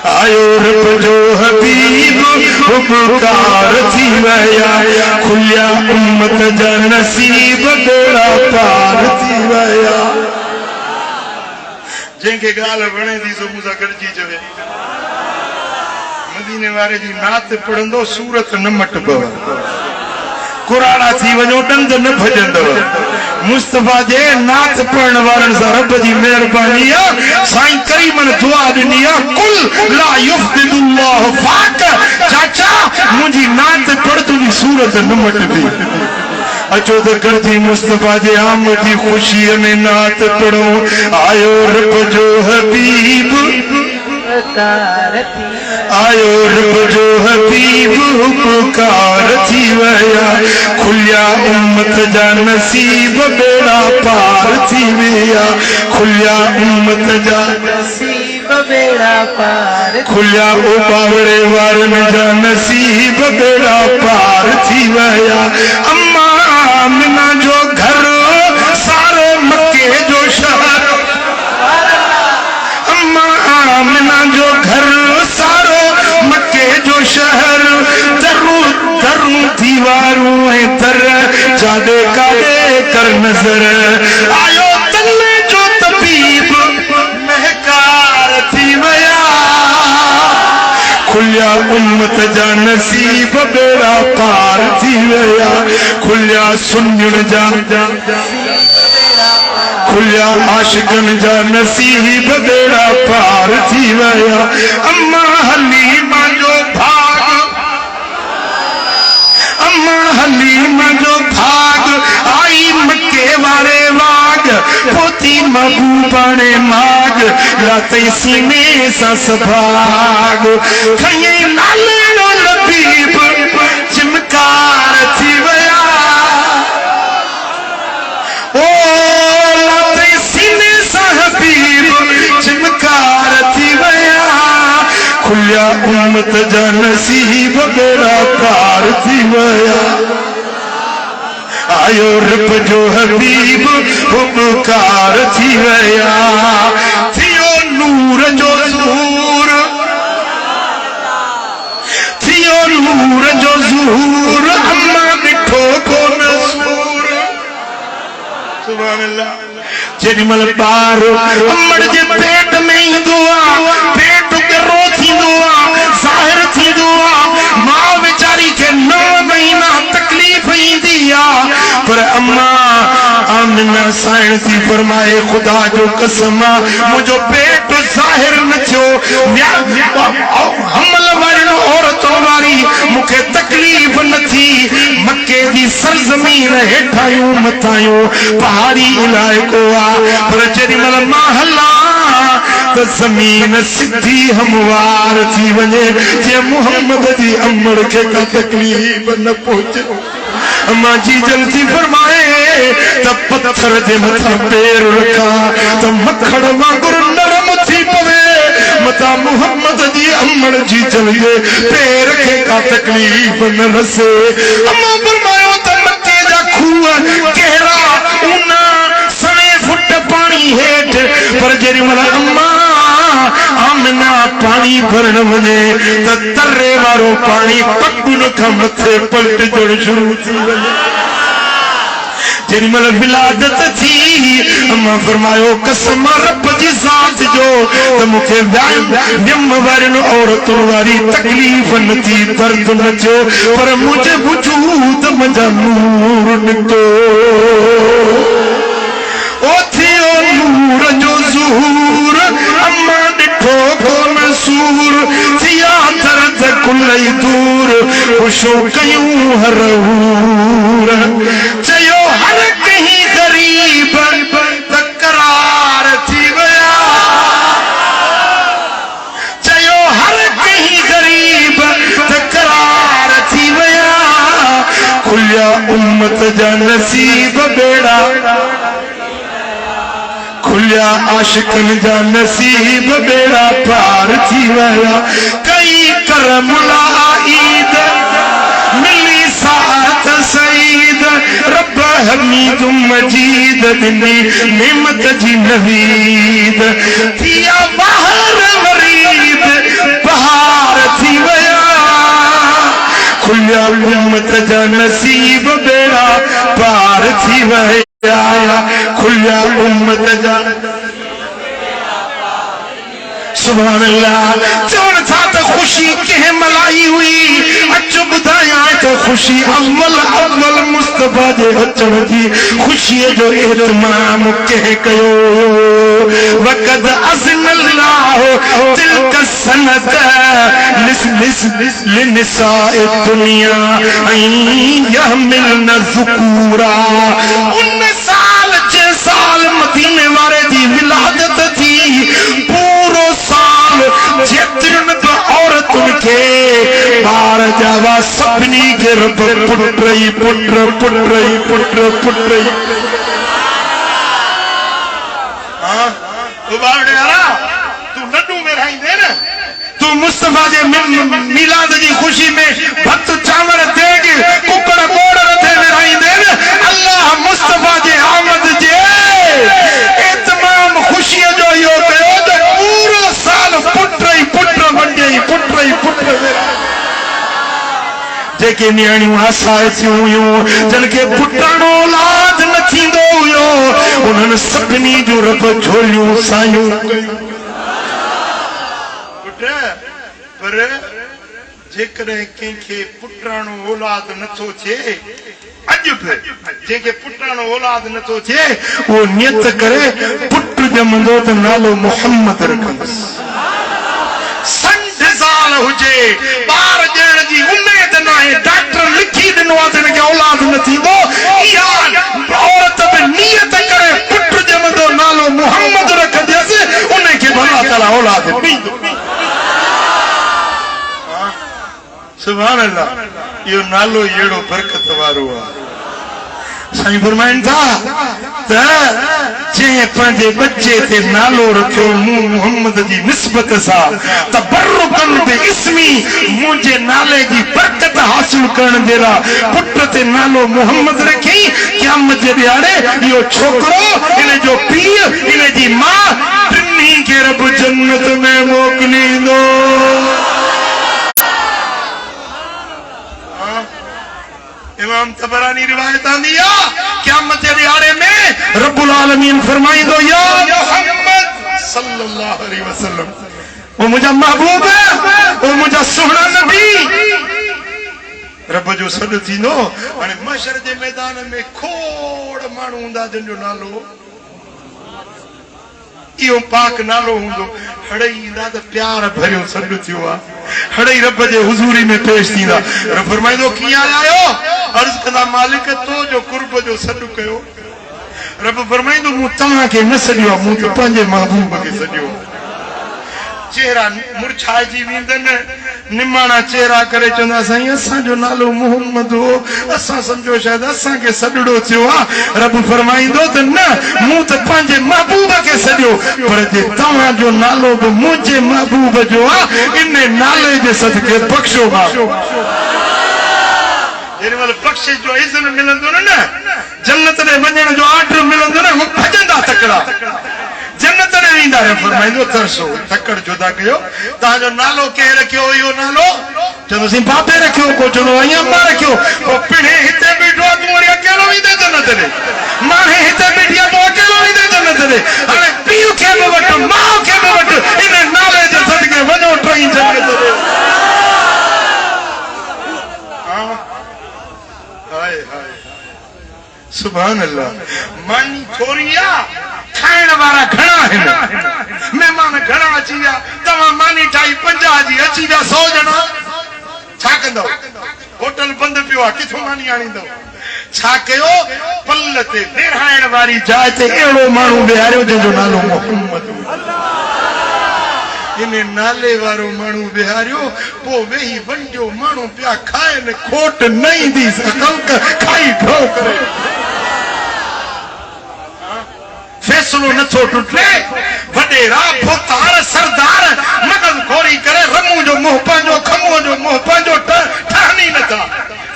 आयो रब जो हबीब उपकार थी वया खुलिया उम्मत जा नसीब बेड़ा पार थी वया। जंहिंखे ॻाल्हि वणे थी सो मूंसां गॾिजी चवे मदीने वारे जी नात पढ़ंदो सूरत न मटबो कुराड़ा थी वजो डंद न भजंदव मुस्तफा जे नाथ पढ़ण वारन सा रब जी मेहरबानी आ साईं करीमन दुआ दिनी आ कुल ला युफ्दिदुल्लाह फाक चाचा मुझी नाथ पढ़ तुझी सूरत न मटदी अचो तो करती मुस्तफा जे आमद की खुशी में नात पढ़ो आयो रब जो हबीब आयो रब जो हबीब उपकार थी वया खुलिया उम्मत जा नसीब बेड़ा पार थी वया खुलिया उम्मत जा नसीब बेड़ा पार खुलिया ओ बावड़े वारन जा नसीब बेड़ा पार थी वया अम्मा आमिना जो घर सारे मक्के जो शहर अम्मा आमिना जो घर सारो मक्के जो शहर दरू दरू दीवारों दर जादे कादे कर नजर आयो तन्ने जो तबीब महकार थी वया खुलिया उम्मत जा नसीब बेड़ा पार थी वया खुलिया सुनण जा खुलिया आशिकन जा नसीब बेड़ा पार थी वया अम्मा हलीमा जो भाग अम्मा हलीमा जो भाग आई मक्के वाले वाग पोती महबूबा ने माग लाते सीने सा सभाग खये नाले नो लबीब चिमकार थी वया ओ लाते सीने सा हबीब चिमकार थी वया खुलिया उम्मत जा नसीब बेड़ा पार थी वया आयो रब जो हबीब उपकार थी वया थियो नूर जो ज़हूर थियो नूर जो ज़हूर अम्मा मिठो को नसूर सुभान अल्लाह जेॾीमहिल ॿार अम्मड़ जे पेट में ईंदो आहे पेट ॻरो थींदो आहे ज़ाहिर थींदो आहे मां वीचारी खे 9 महीना तकलीफ़ ईंदी आहे पर अम्मा आमिना साइण थी फरमाए खुदा जो कसम मुझो पेट ज़ाहिर न थियो हमल वारन औरतों वारी मुखे तकलीफ़ न थी मक्के जी सरजमीन हेठायूं मथायूं पहाड़ी इलाइको आहे पर जेॾीमहिल मां हलां तो जमीन सिधी हमवार थी वने जे मोहम्मद जी अमड़ के का तकलीफ न पहुंचे अम्मा जी जल्दी फरमाए तब पत्थर दे मथा पैर रखा तो मखड़ वांगुर नरम थी पवे मता मोहम्मद जी अमड़ जी जल्दी पैर के का तकलीफ न रसे अम्मा फरमायो तो मक्के जा खूह गहरा ऊना सने फुट पानी हेठ पर जेरी मला अम्मा आमिना पानी भरण वने तो तर्रे वारो पानी पगुन का मथे पलट जड़ शुरू थी वने जेमल विलादत थी अम्मा फरमायो कसम रब जी जात जो तो मुखे व्यम वरन औरतों वारी तकलीफ न थी दर्द न जो पर मुझे वजूद मजा नूर निकतो ओ थियो नूर जो ज़हूर अम्मा डिठो को नसूर थिया दर्द कुलई दूर खुशो कयूं हरहूर चयो हर कहीं गरीब तकरार थी वया चयो हर कहीं गरीब तकरार थी वया खुलिया उम्मत जा नसीब बेड़ा खुलिया आशिकन जा नसीब बेड़ा पार थी वया कई करम ईद मिली साथ सईद रब हमीद मजीद दिनी नेमत जी नवीद थिया बाहर वरीद बहार थी वया खुलिया उम्मत जा नसीब बेड़ा पार थी वया खुलिया उम्मत जा सुभान अल्लाह चवण था तो खुशी के मलाई हुई अच बुधाया तो खुशी अव्वल मुस्तफा जे अचण जी खुशी जो इतमाम के कयो वक़द अज़नल्लाह तिलक सनत लिनिसाए दुनिया यहमिलन ज़ुकूरा 19 साल मदीने वाले दी विलादत थी पूरो साल जेतिरन तो औरतुन के बार जावा सभनी के रब पुत्र हाँ तू बावड़े आरा तू नड्डू में रही दे ना तू मुस्तफा जे मिलाद की खुशी में भक्त चावल देग कुकड़ बोड़ रथे में रही दे ना अल्लाह मुस्तफा जे आमद जे तमाम खुशी जो यो कयो तो पूरो साल पुत्र वंडे जेके न्याणियूं आसाए थियूं जिनके पुटाणो औलाद न थींदो हुयो उन्हनि सभिनी जूं रब झोलियूं सायूं पर जेकॾहिं कंहिंखे पुटाणो औलाद नथो थिए अॼु बि जंहिंखे पुटाणो औलाद नथो थिए उहो नियत करे पुट ॼमंदो त नालो मोहम्मद रखंदुसि हुजे बार ॾियण जी उम्मीद न आहे डॉक्टर लिखी ॾिनो आहे त हिनखे औलाद न थींदो इहा औरत बि नियत करे पुट ॼमंदो नालो मोहम्मद रखंदसि उनखे भला ताला औलाद ॾींदो सुभान अल्लाह इहो नालो अहिड़ो बरकत वारो आहे साईं फरमाइनि था त जंहिं पंहिंजे बच्चे ते नालो रखियो मूं मोहम्मद जी निस्बत सां तबरुकन बिस्मी मुंहिंजे नाले जी बरकत हासिल करण जे लाइ पुट ते नालो मोहम्मद रखी क़यामत जे ॾियारे इहो छोकिरो इन जो पीउ इन जी मां टिनी खे रब जन्नत में मोकिलींदो इमाम तबरानी रिवायत आंदी है क़यामत के दिहाड़े में रब्बुल आलमीन फरमाइंदो या मोहम्मद सल्लल्लाहु अलैहि वसल्लम वो मुझा महबूब है वो मुझा सुहना नबी रब जो सॾु थींदो हाणे महशर जे मैदान में खोड़ माण्हू हूंदा जिन जो नालो इहो पाक नालो हूंदो हड़ई ईंदा त प्यार भरियो सॾु थियो आहे हड़ई रब जे हुजूरी में पेश थींदा रब फरमाईंदो कीअं आया अर्ज़ कंदा मालिक तो जो कुर्ब जो सॾु कयो रब फरमाईंदो मूं तव्हांखे न सॾियो आहे मूं त पंहिंजे महबूब खे सॾियो चेहरा मुरझाइजी वेंदनि निमाणा चेहरा करे चवंदा साईं असांजो नालो मोहम्मद हो असां सम्झो शायदि असांखे सॾड़ो थियो आहे रब फरमाईंदो त न मूं त पंहिंजे महबूब खे सॾियो पर जे तव्हांजो नालो बि मुंहिंजे महबूब जो आहे इन नाले जे सदके बख़्शो मां जेॾीमहिल बख़्शिश जो इज़्न मिलंदो न जन्नत में वञण जो आर्डर मिलंदो न हू भॼंदा तकड़ा जन्नत में वेंदा रहे फरमाईंदो तरसो तकड़ जुदा कयो तव्हांजो नालो कंहिं रखियो इहो नालो चवंदोसीं बाबे रखियो को चवंदो अईं अम्मा रखियो पोइ पिणे हिते बीठो आहे तूं वरी अकेलो वेंदे जन्नत में माणे हिते बीठी आहे तूं अकेलो वेंदे जन्नत में हाणे पीउ खे बि वठि माउ खे बि वठि इन नाले जे सदके वञो टई जन्नत में हाय हाय सुभान अल्लाह मानी थोरी आहे खाइण वारा घणा आहिनि महिमान घणा अची विया तव्हां मानी ठाही 50 जी अची विया 100 ॼणा छा कंदव होटल बंदि पियो आहे किथां मानी आणींदव छा कयो पल ते विरहाइण वारी जाइ ते अहिड़ो माण्हू विहारियो जंहिंजो नालो मोहम्मद इन नाले वारो माण्हू विहारियो पोइ वेही वंडियो माण्हू पिया खाइनि खोट न ईंदी खाई ढो करे फैसलो नथो टुटे वडेरा भोतार सरदार मगन खोरी करे रमू जो मुंह पंहिंजो खमो जो मुंह पंहिंजो ठहनी नथा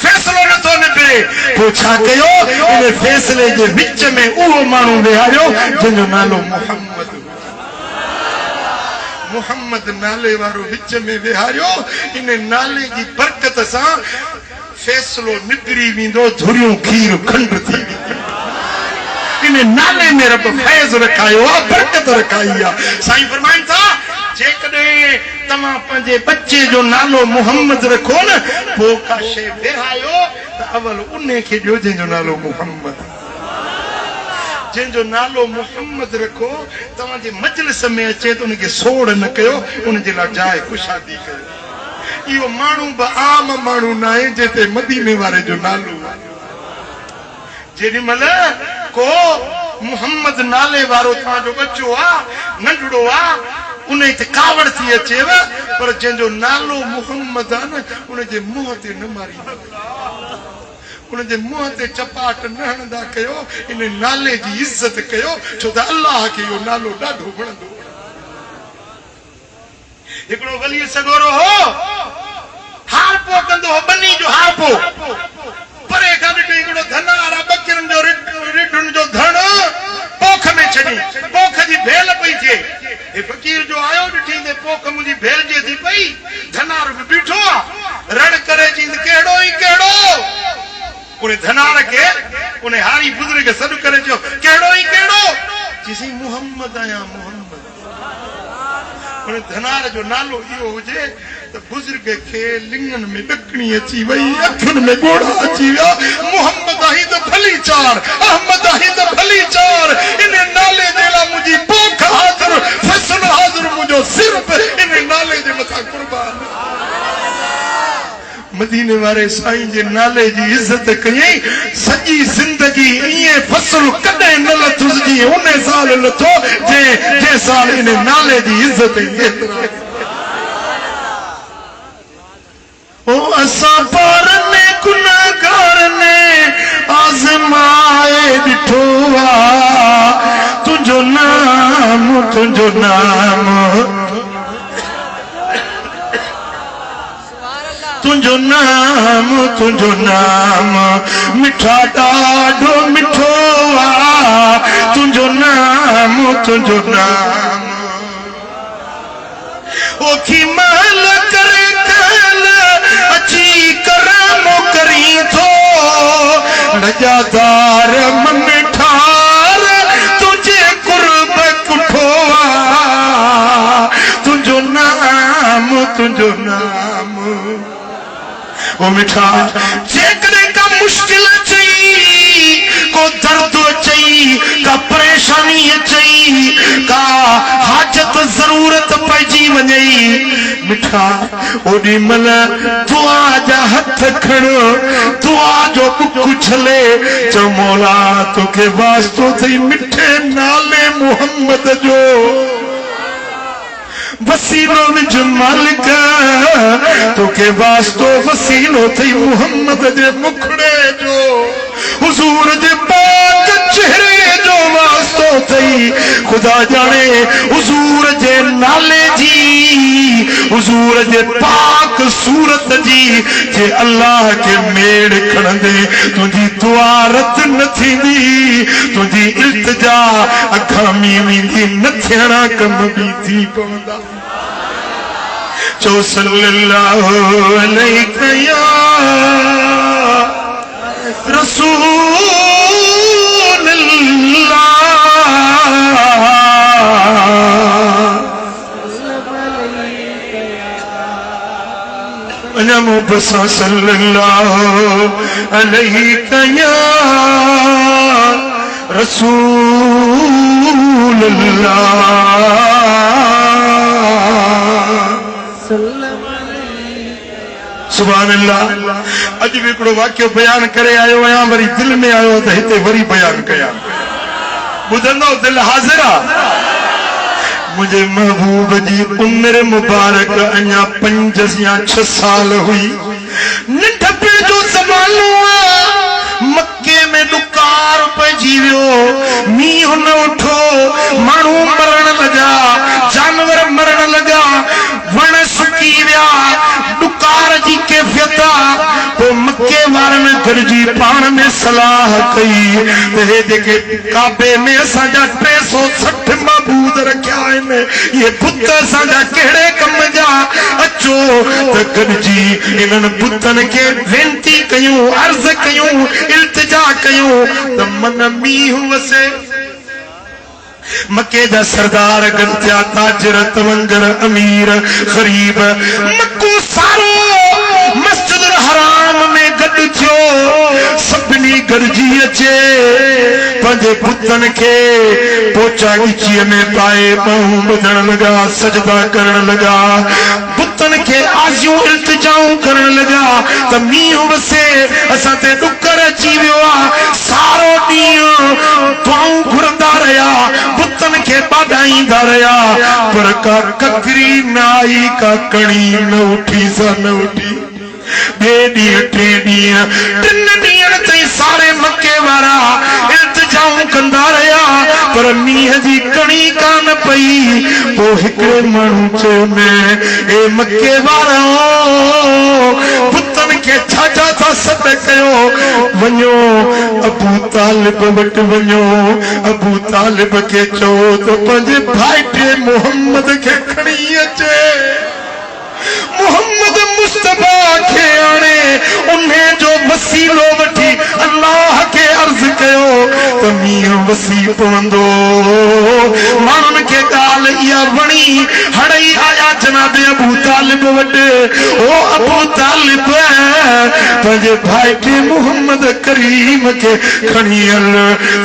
फैसलो नथो निकिरे पोइ छा कयो इन फैसले जे विच में उहो माण्हू विहारियो जंहिंजो नालो मोहम्मद मोहम्मद नाले वारो विच में विहारियो इन नाले जी बरकत सां फैसलो निकिरी वेंदो धुरियूं खीर खंड थी इन नाले में रब फैज़ रखायो आहे बरकत रखाई आहे साईं फरमाइनि था जेकॾहिं तव्हां पंहिंजे बच्चे जो नालो मोहम्मद रखो न पोइ का शइ विरहायो त अवल उन खे ॾियो जंहिंजो नालो मोहम्मद। जंहिंजो नालो मोहम्मद रखो तव्हांजे मजलिस में अचे त उनखे सोड़ न कयो, उनजे लाइ जाइ कुशादी कयो। इहो माण्हू बि आम माण्हू न आहे जिते मदीने वारे जो नालो आहे। जेॾी महिल को मोहम्मद नाले वारो तव्हांजो बच्चो आहे नंढड़ो आहे उन ते कावड़ थी अचेव पर जंहिंजो नालो मोहम्मद आहे न उनजे मुंहं ते न मारींदा, उनजे मुंहं ते चपाट न हणंदा कयो। इन नाले जी इज़त कयो छो त अल्लाह खे इहो नालो ॾाढो वणंदो। हिकिड़ो वली सगोरो हो हारपो कंदो हो, बनी जो हारपो परे खां ॾिठो हिकिड़ो धनार बकरनि जो रिढुनि जो धण पोख में छॾी, पोख जी भेल पई थिए। हे फ़कीर जो आयो ॾिठी त पोख मुंहिंजी भेलजे थी पई। धनार बि बीठो आहे रण करे चईंद कहिड़ो ई कहिड़ो। उन धनार खे उन हारी बुज़ुर्ग खे सॾु करे चयो कहिड़ो ई कहिड़ो। चईं मोहम्मद आहियां मोहम्मद। उन धनार जो नालो इहो हुजे त बुज़ुर्ग खे लिंगन में ॾकणी अची वई, अखियुनि में ॻोढ़ा अची विया। मोहम्मद आहीं त भली चार, अहमद आहीं त भली चार। इन नाले जे लाइ मुंहिंजी पोख हाज़िर, फसल हाज़िर, मुंहिंजो सिर इन नाले जे मथां कुर्बान। मदीने वारे साईं जे नाले जी इज़त कयई। सॼी ज़िंदगी ईअं फसल कॾहिं न लथुसि जीअं उन साल लथो जंहिं साल इन नाले जी इज़त ओ असां पार ने गुनाहगार ने आज़माए ॾिठो आहे तुंहिंजो नाम तुंहिंजो नाम तुंहिंजो नाम तुंहिंजो नाम मिठा ॾाढो मिठो आहे तुंहिंजो नाम तुंहिंजो नाम। ओखी महल करे कल अची करम करी थो रजादार मन ठार तुंहिंजे कुर्ब कुठो आहे तुंहिंजो नाम तुंहिंजो नाम। ओ मिठा जेकॾहिं का मुश्किल अचई, को दर्द अचई, का परेशानी अचई, का हाजत ज़रूरत पइजी वञई, मिठा ओॾी महिल दुआ जा हथ खणो, दुआ जो बुक छले चओ मौला तोखे वास्तो थई मिठे नाले मोहम्मद जो वसीलो विझ मालिक तोखे वास्तो वसीलो थई मोहम्मद जे मुखड़े जो हुजूर जे पाक चेहरे जो वास्तो थई। खुदा जाने हुजूर जे नाले जी हुजूर जे पाक सूरत जी जे अल्लाह के मेड़ खणंदे तुंहिंजी दुआ रद न थींदी, तुंहिंजी इल्तिजा अखामी वेंदी, न थियणा कम बि थी पवंदा। चो सल्लल्लाहु अलैहि या रसूल अल्लाह नमो बसा सल्लल्लाहु अलैहि या रसूल अल्लाह। सुभान अल्लाह। अज भी हिकिड़ो वाक्य बयान करे आयो आहियां, वरी दिल में आयो त हिते वरी बयान कयां। ॿुधंदो दिल हाज़िर आहे। मुझे महबूब जी उम्र मुबारक अञा 5 या 6 साल हुई। नंढपे जो ज़मानो मक्के में ॾुकार पइजी वियो, मींहुं न उठो, माण्हू मरण लॻा, जानवर मरण लॻा, वण सुकी विया, ॾुकार जी कैफ़ियत। पोइ मक्के वारनि गॾिजी पाण में सलाह कई त हे जेके काबे में असांजा 360 महबूद रखिया आहिनि, इहे बुत असांजा कहिड़े कम जा, अचो त गॾिजी इन्हनि बुतनि खे वेनती कयूं, अर्ज़ कयूं, इल्तिजा कयूं त मन मींहुं वसे। मक्के दा सरदार गंजा ताजर तवंगर अमीर गरीब मक्को सारो मस्जिद हराम में गड थियो सभिनी गरजी अचे पंजे पुतन के पोचा गिची में पाए बाहूं बधण लगा सजदा करण लगा पुतन के आजियो इल्तिजाऊं करण लगा त मींह वसे असां ते डुकर अची वियो आ सारो ॾींहुं दुआऊं घुरंदा रहिया पुतन के बाधाईंदा रहिया पर का ककरी न आई का कणी न उठी सा न उठी बे ॾींहं टे ॾींहं टिन ॾींहंनि ताईं सारे मके वारा इल्तिजाऊं कंदा रहिया पर मींहं जी कणी कान पई पोइ हिकिड़े माण्हू चयो न ए मके वारो पुतन के छाछा था सॾ कयो वञो अबू तालिब वटि वञो अबू तालिब खे चओ त पंहिंजे भाइटे मोहम्मद खे खणी अचे मोहम्मद मुस्तफा के आने उन्हें जो वसीलो वठी अल्लाह के अर्ज कयो त मींह वसी पवंदो माण्हुनि खे ॻाल्हि इहा वणी हड़ई आया जनाब अबू तालिब वटि ओ अबू तालिब पंहिंजे भाइटे मोहम्मद करीम खे खणी हल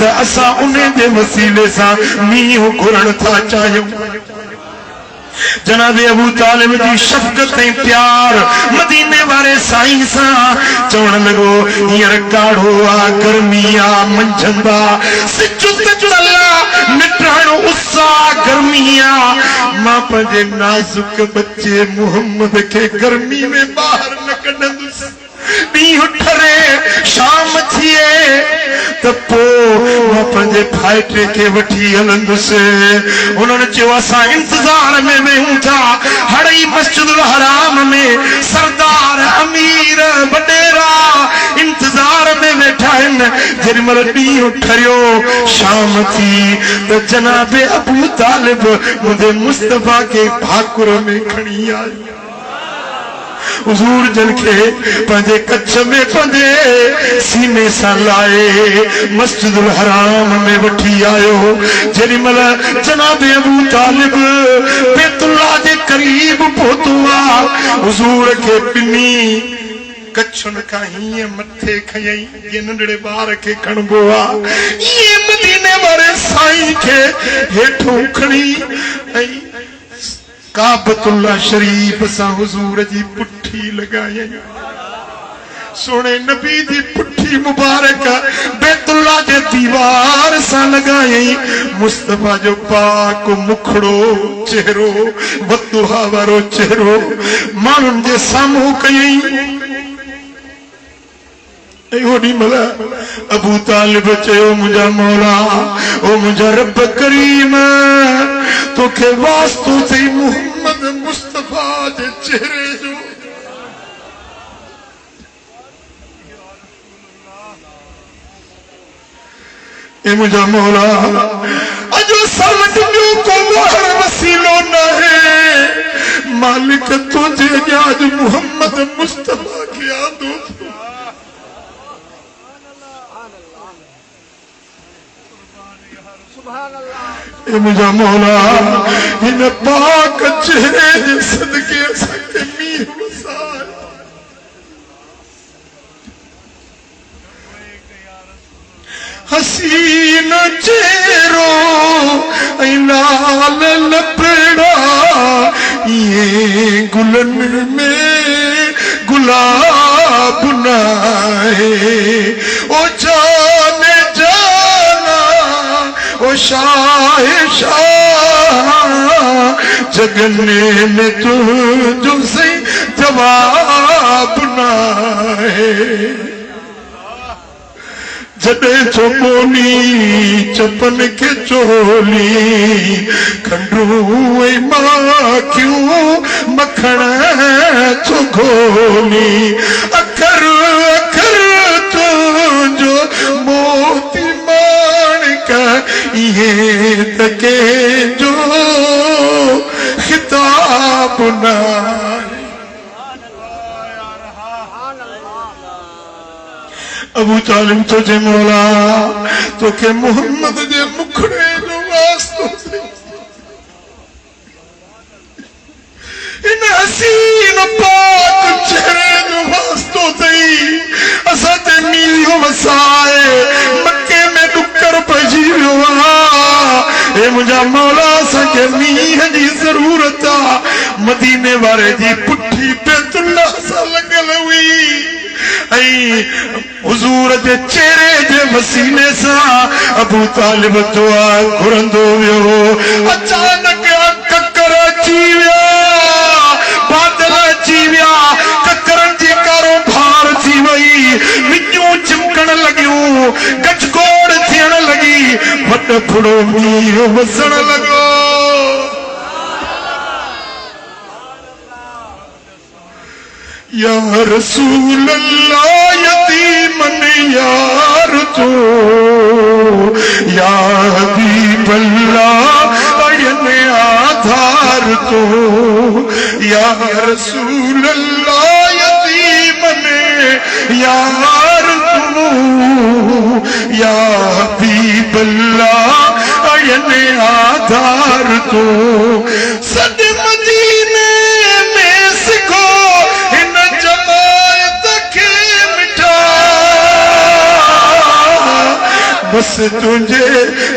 त असां उन जे वसीले सां मींह घुरण था चाहियूं जनाब अबू तालिब जी शफ़क़त ऐं प्यार मदीने वारे साईं सां चवण लॻो हींअर काढ़ो आ गर्मी आ मंझंदा सिज तजल निटाण उसा गर्मी आ मां पंहिंजे नाज़ुक बच्चे मोहम्मद खे गर्मी में ॿाहिरि न कढंदुसि ॾींहुं ठरे शाम थिए त पोइ मां पंहिंजे भाइटे खे वठी हलंदुसि उन्हनि चयो असां इंतज़ार में वेहूं था हड़ई मस्जिद हराम में सरदार अमीर वॾेरा इंतज़ार में वेठा आहिनि जेॾीमहिल ॾींहुं ठरियो शाम थी त जनाब अबू तालिब मुंहिंजे मुस्तफ़ा खे भाकुर में खणी आई हुजूर जन के पंहिंजे कच्छ में पंहिंजे सीने सां लाए मस्जिदुल हराम में वठी आयो जेॾीमहिल जनाब अबू तालिब बैतुल्लाह जे करीब पहुतो आहे हुजूर खे ॿिन्ही कच्छुनि खां हीअं मथे खयई जीअं नंढड़े ॿार खे खणबो आहे ईअं मदीने वारे साईं खे हेठों खणी ऐं काबतुल्लाह शरीफ सां हुजूर जी पुठी लगाई सोने नबी जी पुठी मुबारक बैतुल्लाह जे दीवार सां लगाई मुस्तफा जो पाक मुखड़ो चेहरो बदुहा वारो चेहरो माण्हुनि जे साम्हूं कयई ओडी मला अबू तालिब चयो मुंहिंजा मौला ओ मुंहिंजा रब करीम तोखे वास्तो थई मोहम्मद मुस्तफा जे चेहरे जो ए मुंहिंजा मौला अजो सर्वट ॿियो को ॿाहिरि वसीलो न है मालिक तुंहिंजे अॻियां अॼु मोहम्मद मुस्तफा खे आंदो मुंहिंजा मौला हिन पाक चेहरे जे सदके असांखे मींहुं वसाए हसीन चेहरो ऐं लाल लपड़ा ये गुलनि में गुलाब नाहे ओ जाने ओ शाह शाह जगने में तुझो से जवाब ना है जडे चोली चपन के चोली खंडू मां क्यों मखण चुगोली अखर अखर तुझो मोती ये तके जो खिताब ना अबू तालिब तुझे मौला तोखे मोहम्मद जे मुखड़े जो वास्तो असद नीलियो वसाए मक्के में डुकर पजी वियो ए मुझा मौला संगे मीह जी जरूरत आ मदीने वारे जी पुठी बैतुल्लाह सा लगल हुई हुजूर जे चेहरे जे वसीले सा अबू तालिब दुआ घुरंदो वियो अचानक ककर अची विया बादल अची विया ककरन जी कारो भार थी वई विञूं चिमकण लगियूं गजगोड़ थियण लगी वट फुड़ो मींह वसण लॻो या रसूल अल्लाह यतीमन यार तो या हबीब अल्लाह अयन आधार तो या रसूल अल्लाह यतीमन यार तो या हबीब अल्लाह अयन आधार तो सद मदीने में सिखो बस तुझे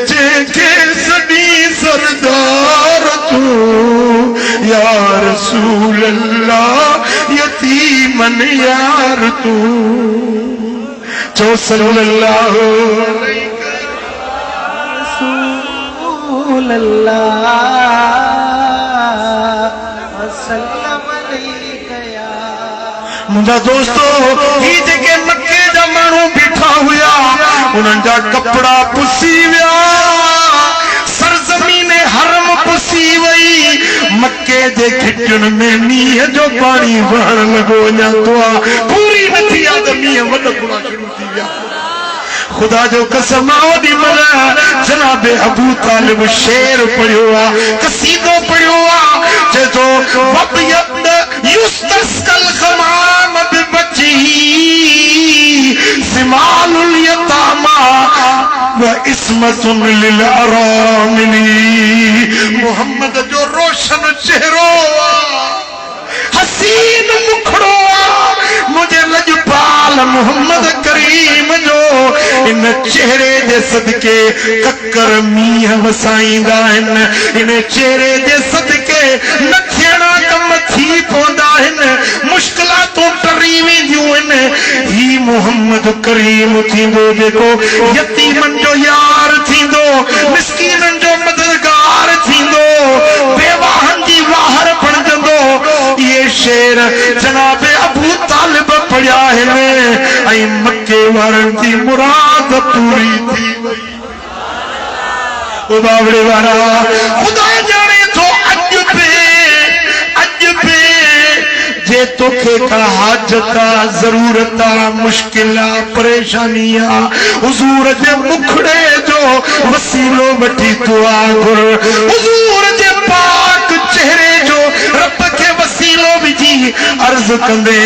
जेके सदी सरदार तू या रसूल अल्लाह यतीमन यार तू जो सल्लल्लाहु अलैहि रसूल अल्लाह वसल्लम अलैका मुंहिंजा दोस्तो ही जेके मक्के जा माण्हू बीठा हुया उन्हनि जा कपड़ा पुसी विया सरज़मीन हरम पुसी वई मक्के जे खिटियुनि में मींहं जो पाणी वहण लॻो अञा दुआ पूरी न थी आहे त मींहं वॾा गुणा शुरू थी विया खुदा जो कसम ओॾी महिल जनाबे अबू तालिब शेर पढ़ियो आहे कसीदो पढ़ियो आहे चएतो वबयद युस्तस्कल ग़माम बिबची सिमालुल यतामा व इस्मतुन लिल अरामिली मोहम्मद जो रोशन चेहरो हसीन मुखड़ो मुझे लजपाल मोहम्मद करीम जो इन चेहरे जे सदके ककर मींह वसाईंदा आहिनि इन चेहरे जे सदके न थियणा कम थी पवंदा आहिनि मुश्किलातूं टरी वेंदियूं आहिनि ही मोहम्मद करीम थींदो जेको यतीमनि जो यार थींदो मिस्कीननि जो मददगार थींदो बेवाहनि जी वाहर बणजंदो ये शेर जनाबे अबू तालिब पढ़िया आहिनि ऐं मक्के वारनि जी मुराद पूरी थी वई ओ बावड़े वारा खुदा जाने तो अॼु बि जे तोखे का हाजत ज़रूरत मुश्किल परेशानी हुजूर जे मुखड़े जो वसीलो वठी दुआ घुर हुजूर जे पाक चेहरे जो रब के वसीलो विझी अर्ज कंदे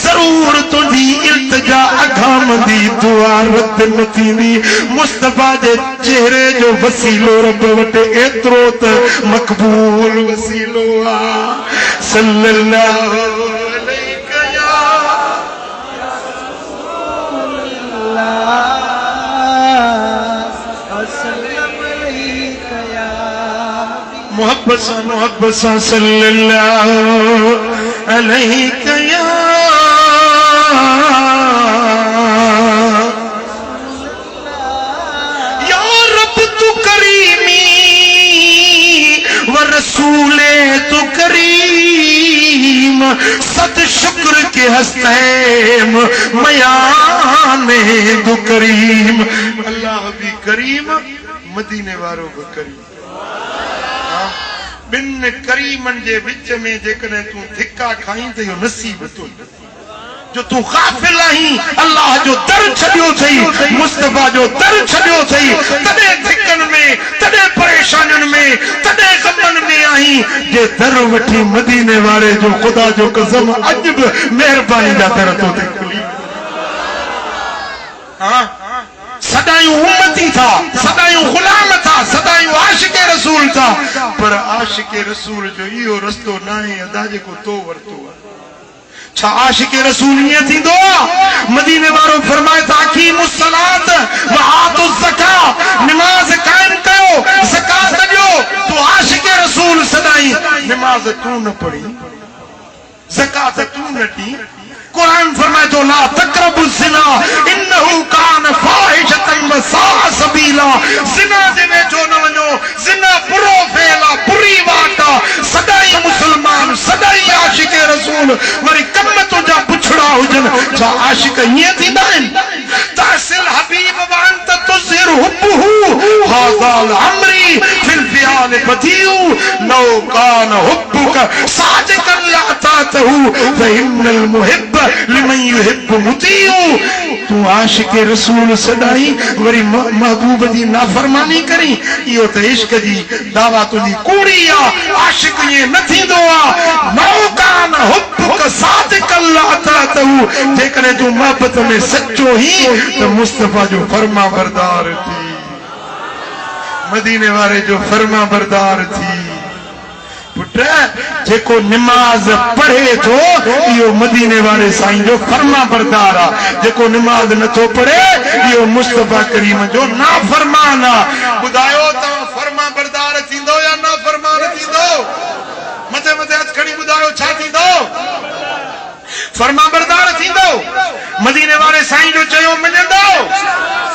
जरूर तुझी इल्तिजा अघामंदी दुआ रद न थींदी मुस्तफा जे चेहरे जो वसीलो रब वटि एतिरो त मक़बूल वसीलो आहे सल्लल्लाहु अलैका या मोहब्बत सा सल्लल्लाहु अलैका या रब तू करीमी व रसूले तू करीम सद शुक्र के हस्तैम मयाने दु करीम अल्लाह भी करीम मदीने वारो भी करीम बिन करीमन जे विच में जेकॾहिं तूं धिका खाईं त इहो नसीब तुंहिंजो जो तू गाफिल आहीं अल्लाह जो दर छॾियो अथई मुस्तफा जो दर छॾियो अथई तॾहिं धिकनि में तॾहिं परेशानियुनि में तॾहिं ग़मनि में आहीं जे दर वठी मदीने वारे जो ख़ुदा जो कसम अॼु बि महिरबानी जा दर तो ते खुली सदायूं उम्मती था सदायूं गुलाम था सदायूं आशिक़े रसूल था पर आशिक़े रसूल जो इहो रस्तो न आहे अदा जेको तो वरितो आहे छा आशिक रसूल ये थींदो मदीने वारो फरमाए था अकीमुस सलात व आतुज़ ज़कात नमाज कायम कयो ज़कात ॾियो तू आशिक रसूल सदाई नमाज तू न पढ़ी ज़कात तू न दी कुरान फरमाए तो ला तक़रबुज़ ज़िना इन्नहु कान फ़ाहिशतन व साअ सबीला ज़िना जे वेझो न वञो ज़िना बुरो फेला बुरी वाट सदाई मुसलमान सदाई आशिक रसूल वरी कम तुंहिंजा पुछड़ा हुजन छा आशिक ईअं थींदा आहिनि तहसिल हबीब व अंत तुज़हिर हुब्बुहु हाज़ाल अमरी फिल फ़ियाल बदीउ लो कान हुब्बुक सादिक़न लअतातहु फ़इन्नल मुहिब्ब लिमन युहिब्बु मुतीउ तू आशिक रसूल सदाई वरी महबूब दी नाफरमानी करी इहो त इश्क जी दावा तुंहिंजी कूड़ी आहे आशिक ईअं न थींदो आहे मौकान हुब्बुक सादिक़न लअतातहु जेकॾहिं तूं मोहबत में सचो ही त मुस्तफ़ा जो फर्मा बरदार थी मदीने वारे जो फर्मा बरदार थी पुट जेको नमाज पढ़े थो इहो मदीने वारे साईं जो फर्मा बरदार आहे जेको नमाज नथो पढ़े इहो मुस्तफ़ा करीम जो नाफरमान आहे ॿुधायो तव्हां फर्मा बरदार थींदो या नाफरमान थींदो मथे मथे हथ खणी ॿुधायो छा थींदो फर्मा बरदार थींदो मदीने वारे साईं जो चयो मञंदो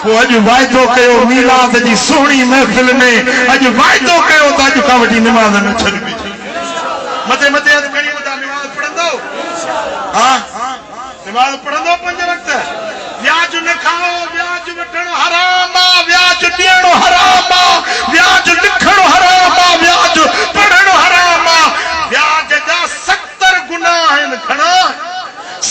पोइ अॼु वाइदो कयो मीलाद जी सुहिणी महफ़िल में अॼु वाइदो कयो त अॼु खां वठी नमाज़ न छॾबी मथे मथे हथ खणी ॿुधा नमाज़ पढ़ंदो हा नमाज़ पढ़ंदो 5 वक्त व्याज न खाओ व्याज वठणु हराम आहे व्याज ॾियणो हराम आहे व्याज लिखणु हराम आहे व्याज पढ़णु हराम आहे व्याज जा 70 गुनाह आहिनि घणा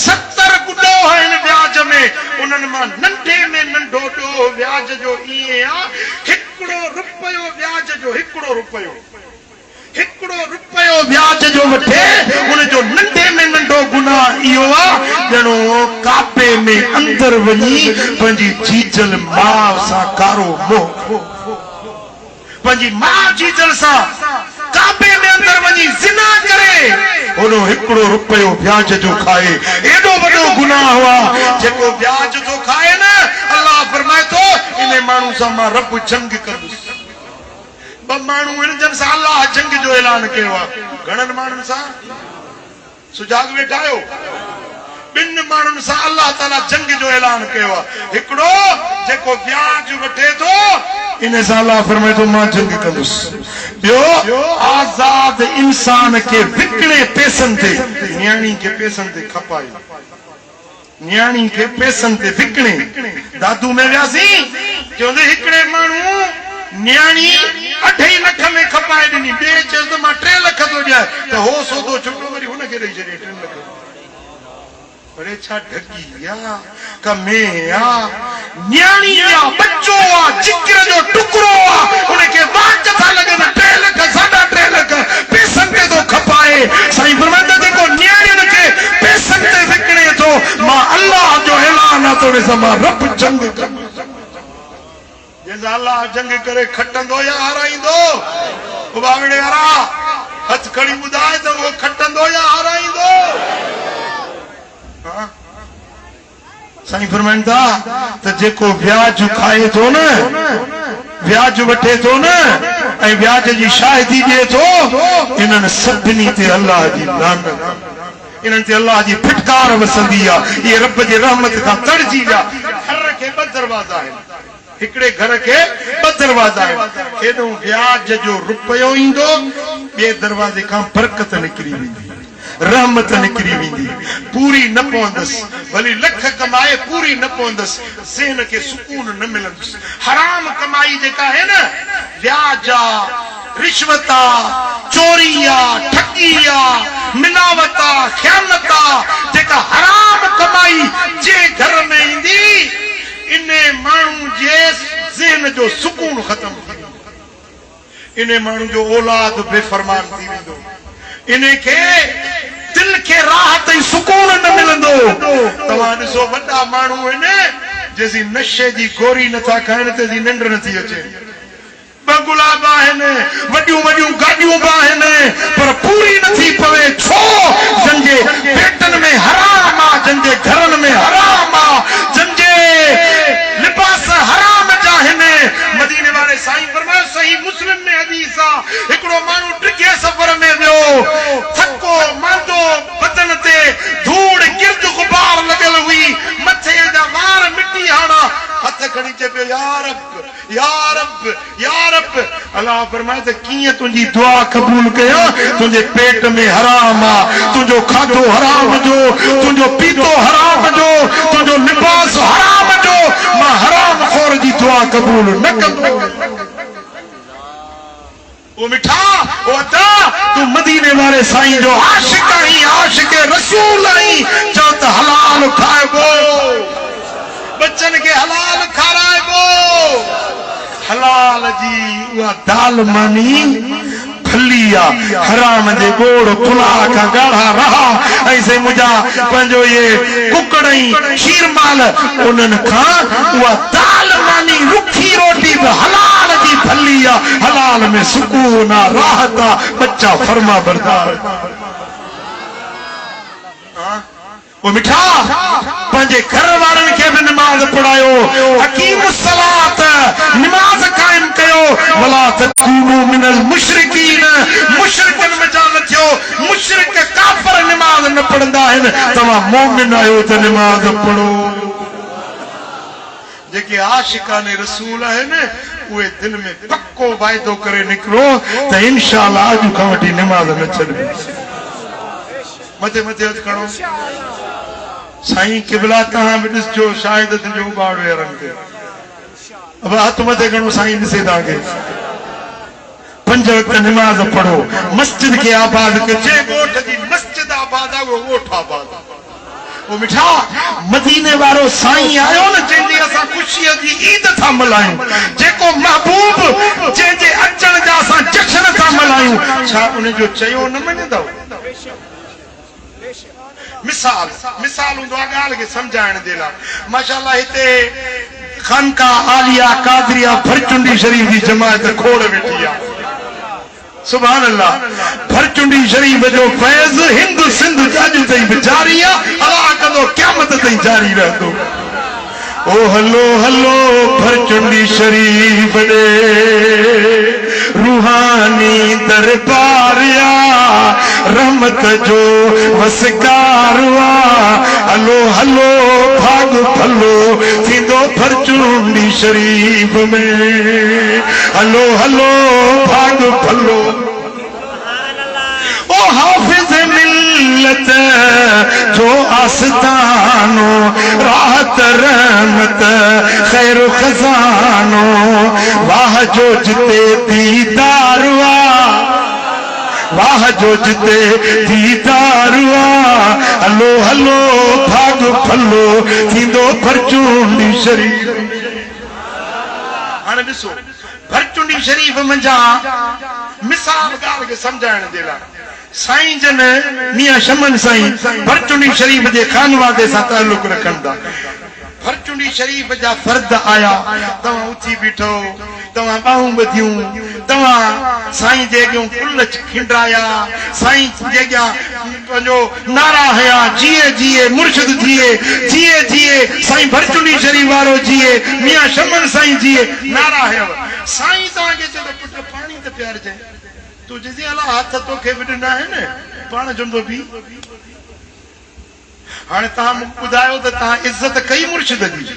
70 गुनाह आहिनि व्याज में उन्हनि मां नंढे में नंढो ॾोह व्याज जो ईअं आहे 1 रुपयो व्याज जो 1 रुपयो 1 रुपयो व्याज जो वठे उनजो नंढे में नंढो गुनाह इहो आहे ॼणो कापे में अंदर वञी पंहिंजी जीजल माउ सां कारो मोह पंहिंजी माउ जीजल सां काबे में अंदर वञी ज़िना करे उनो 1 रुपयो व्याज जो खाए एॾो वॾो गुनाह हुआ जेको व्याज जो खाए न अल्लाह फरमाए थो इन माण्हू सां मां रब जंग कंदुसि ब माण्हू आहिनि जन सां अल्लाह जंग जो ऐलान कयो आहे घणनि माण्हुनि सां सुजाग वेठा आहियो 2 माण्हुनि सां अल्लाह ताला जंग जो ऐलान कयो आहे हिकिड़ो जेको व्याज वठे थो इन सां अल्लाह फरमाए थो मां जंग कंदुसि ॿियो आज़ाद इंसान खे विकिणे पैसनि ते न्याणी खे पैसनि ते खपायो न्याणी खे पैसनि ते विकिणे दादू में वियासीं चवंदे हिकिड़े माण्हू न्याणी 2.5 लख में खपाए ॾिनी ॿिए चयसि त मां 3 लख थो ॾियां त हो सौदो छुटो वरी हुनखे ॾेई छॾे 3 लख अरे छा ढगी या कमे या न्याणी या बच्चो आ जिक्र जो टुकड़ो आ उनखे वाच था लॻनि 3 लख 3.5 लख पैसनि ते थो खपाए साईं फरमाईंदा जेको न्याणियुनि खे पैसनि ते विकिणे थो मां अल्लाह जो ऐलान आहे त उन सां मां रब जंग कंदुसि जंहिंसां अल्लाह जंग करे खटंदो या हाराईंदो बावड़े वारा हथ खणी ॿुधाए त उहो खटंदो या हाराईंदो साईं फरमाइनि था त जेको व्याज खाए थो न व्याज वठे थो न ऐं व्याज जी शाहिदी ॾिए थो इन्हनि सभिनी ते अल्लाह जी लानत इन्हनि ते अल्लाह जी फिटकार वसंदी आहे इहे रब जे रहमत खां तड़जी विया घर खे 2 दरवाज़ा आहिनि हिकिड़े घर खे 2 दरवाज़ा आहिनि केॾो व्याज जो रुपयो ईंदो ॿिए दरवाज़े खां बरकत निकिरी वेंदी रहमत निकिरी वेंदी पूरी न पवंदसि भली लख कमाए पूरी न पवंदसि ज़हन खे सुकून न मिलंदुसि हराम कमाई जेका आहे न व्याज आहे रिश्वत आहे चोरी आहे ठगी आहे मिलावट आहे ख़यानत आहे जेका हराम कमाई जे घर में ईंदी इन माण्हू जे ज़हन जो सुकून ख़तम थी वेंदो इन माण्हू जो औलाद बेफ़रमान थी वेंदो इनखे दिल खे राहत ऐं सुकून न मिलंदो तव्हां ॾिसो वॾा माण्हू आहिनि जेसी नशे जी गोरी नथा खाइनि तेसी निंड नथी अचे 2 गुलाब आहिनि वॾियूं वॾियूं गाॾियूं बि आहिनि पर पूरी नथी पवे छो जंहिंजे पेटनि में हराम आहे जंहिंजे घरनि में हराम आहे जंहिंजे लिबास हराम जा आहिनि मदीने वारे साईं फरमायो सही मुस्लिम में हदीस आहे हिकिड़ो माण्हू टिके सफ़र में वियो थको मांदो बदन ते धूड़ गिर्द गुबार लॻल हुई मथे जा वार मिटी हाणा हथ खणी चए पियो या रब अल्लाह फरमाए त कीअं तुंहिंजी दुआ क़बूल कयां तुंहिंजे पेट में हराम आहे तुंहिंजो खाधो हराम जो तुंहिंजो पीतो हराम जो तुंहिंजो लिबास हराम जो मां हराम खोर जी दुआ क़बूल न कंदो ओ मिठा ओ अता तू मदीने वाले साईं जो आशिक आहीं आशिक रसूल आहीं चओ त हलाल खाइबो बच्चन के हलाल खाराइबो हलाल जी उहा दाल मानी फलिया हराम जे गोड़ पुला का गाढ़ा रहा ऐसे मुझा पंजो ये कुकड़ई शीरमाल उन्हन का उहा दाल मानी रुखी रोटी भी हलाल जी फलिया हलाल में सुकून राहत बच्चा फरमा बरदार वो मिठा पंहिंजे घर वारनि खे बि नमाज़ पढ़ायो हकीमुस सलात नमाज़ कायम कयो वला तकूनु मिनल मुशरिकीन मुशरिकन में जा न थियो मुशरिक काफिर नमाज़ न पढ़ंदा आहिनि तव्हां मोमिन आहियो त नमाज़ पढ़ो जेके आशिकाने रसूल आहिनि उहे दिल में पक्को वाइदो करे निकिरो त इंशाअल्लाह अॼु खां वठी नमाज़ न छॾबी मथे मथे हथ खणो साईं किबला तहां भी ॾिसजो शायद तुंहिंजो उबाड़ रंग अब हथ मथे खणो साईं ॾिसे तव्हांखे 5 वक्त नमाज़ पढ़ो मस्जिद के आबाद कयो जे ॻोठ जी मस्जिद आबाद आहे उहो ॻोठ आबाद वो मिठा मदीने वारो साईं आयो न जंहिंजी असां ख़ुशीअ जी ईद था मल्हायूं जेको महबूब जंहिंजे अचण जा असां जश्न था मल्हायूं छा उनजो चयो न मञंदव मिसाल हूंदो आहे ॻाल्हि खे सम्झाइण जे लाइ माशाअल्लाह हिते खानका आलिया कादरिया भरचुंडी शरीफ जी जमात खोड़ वेठी आहे सुभान अल्लाह भरचुंडी शरीफ जो फैज़ हिंद सिंध अॼु ताईं बि जारी आहे अलाह कंदो क़यामत ताईं जारी रहंदो ओ हलो हलो भरचुंडी शरीफ ॾे रूहानी दरबार रहमत जो वसकार हलो हलो भाग फलो थींदो भरचुंडी शरीफ में हलो हलो भाग फलो ओ हाफिज मिल्लत जो आस्तानो राहत रहमत खैर खजानो वाह जो जिते दीदार वाह जो जिते दीदार हलो हलो भाग फलो थींदो भरचुंडी शरीफ हाणे ॾिसो भरचुंडी शरीफ मंझा मिसाल ॻाल्हि खे सम्झाइण जे लाइ साईं जन मियां शमन साईं भरचुंडी शरीफ जे खानवादे सां ताल्लुक रखनि था भरचुंडी शरीफ जा फर्द आया तव्हां उथी बीठो तव्हां ॿाहूं ॿधियूं तव्हां साईं जे अॻियां कुल खिंडाया साईं जे अॻियां पंहिंजो नारा हया जिए जिए मुर्शिद जिए जिए जिए साईं भरचुंडी शरीफ वारो जिए मियां शमन साईं जिए नारा हया साईं तव्हांखे चयो पुट पाणी त पियारजांइ तू जिते अला हथ तोखे बि ॾिना आहिनि पाण जंदो बि हाणे तव्हां मूंखे ॿुधायो त तव्हां इज़त कई मुर्शिद जी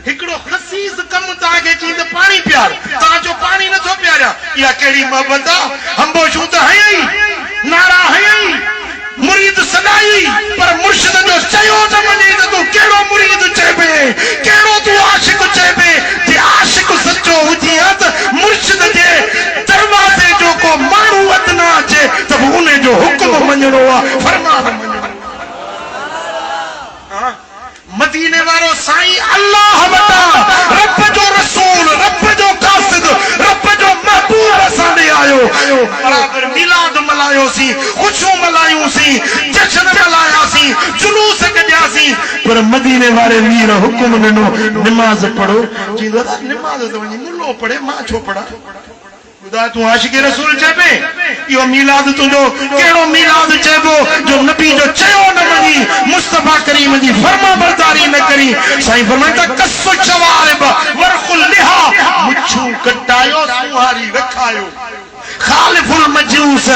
हिकिड़ो ख़सीस कमु तव्हांखे चई त पाणी प्यार तव्हांजो पाणी नथो प्यारिया इहा कहिड़ी मोहबत आहे अंबोशूं त हयई नारा हयई मुरीद सदाई पर मुर्शिद जो चयो न मञे त तूं कहिड़ो मुरीद चइबे कहिड़ो तूं आशिक चइबे जे आशिक सचो हुजी हा त मुर्शिद जे दरवाज़े जो को माण्हू वधि न अचे त बि उन जो हुकुम मञणो आहे फरमान मञणो मदीने वारो साईं अल्लाह वटा रब जो रसूल रब जो कासिद रब जो महबूब असां ॾे आयो बराबर मिलाद मल्हायोसीं ख़ुशियूं मल्हायूंसीं जश्न मल्हायासीं जुलूस कढियासीं पर मदीने वारे मीर हुकुम ॾिनो निमाज़ पढ़ो चईंदो नमाज़ त वञी मुल्लो पढ़े मां छो पढ़ा खुदा तू आशिक रसूल चेबे यो मिलाद तुझो केड़ो मिलाद चेबो जो नबी जो चयो न मनी मुस्तफा करीम जी फरमा बरदारी न करी साईं फरमाता कसु शवारिब वरखुल लिहा मुछू कटायो सुहारी रखायो खालिफुल मजूस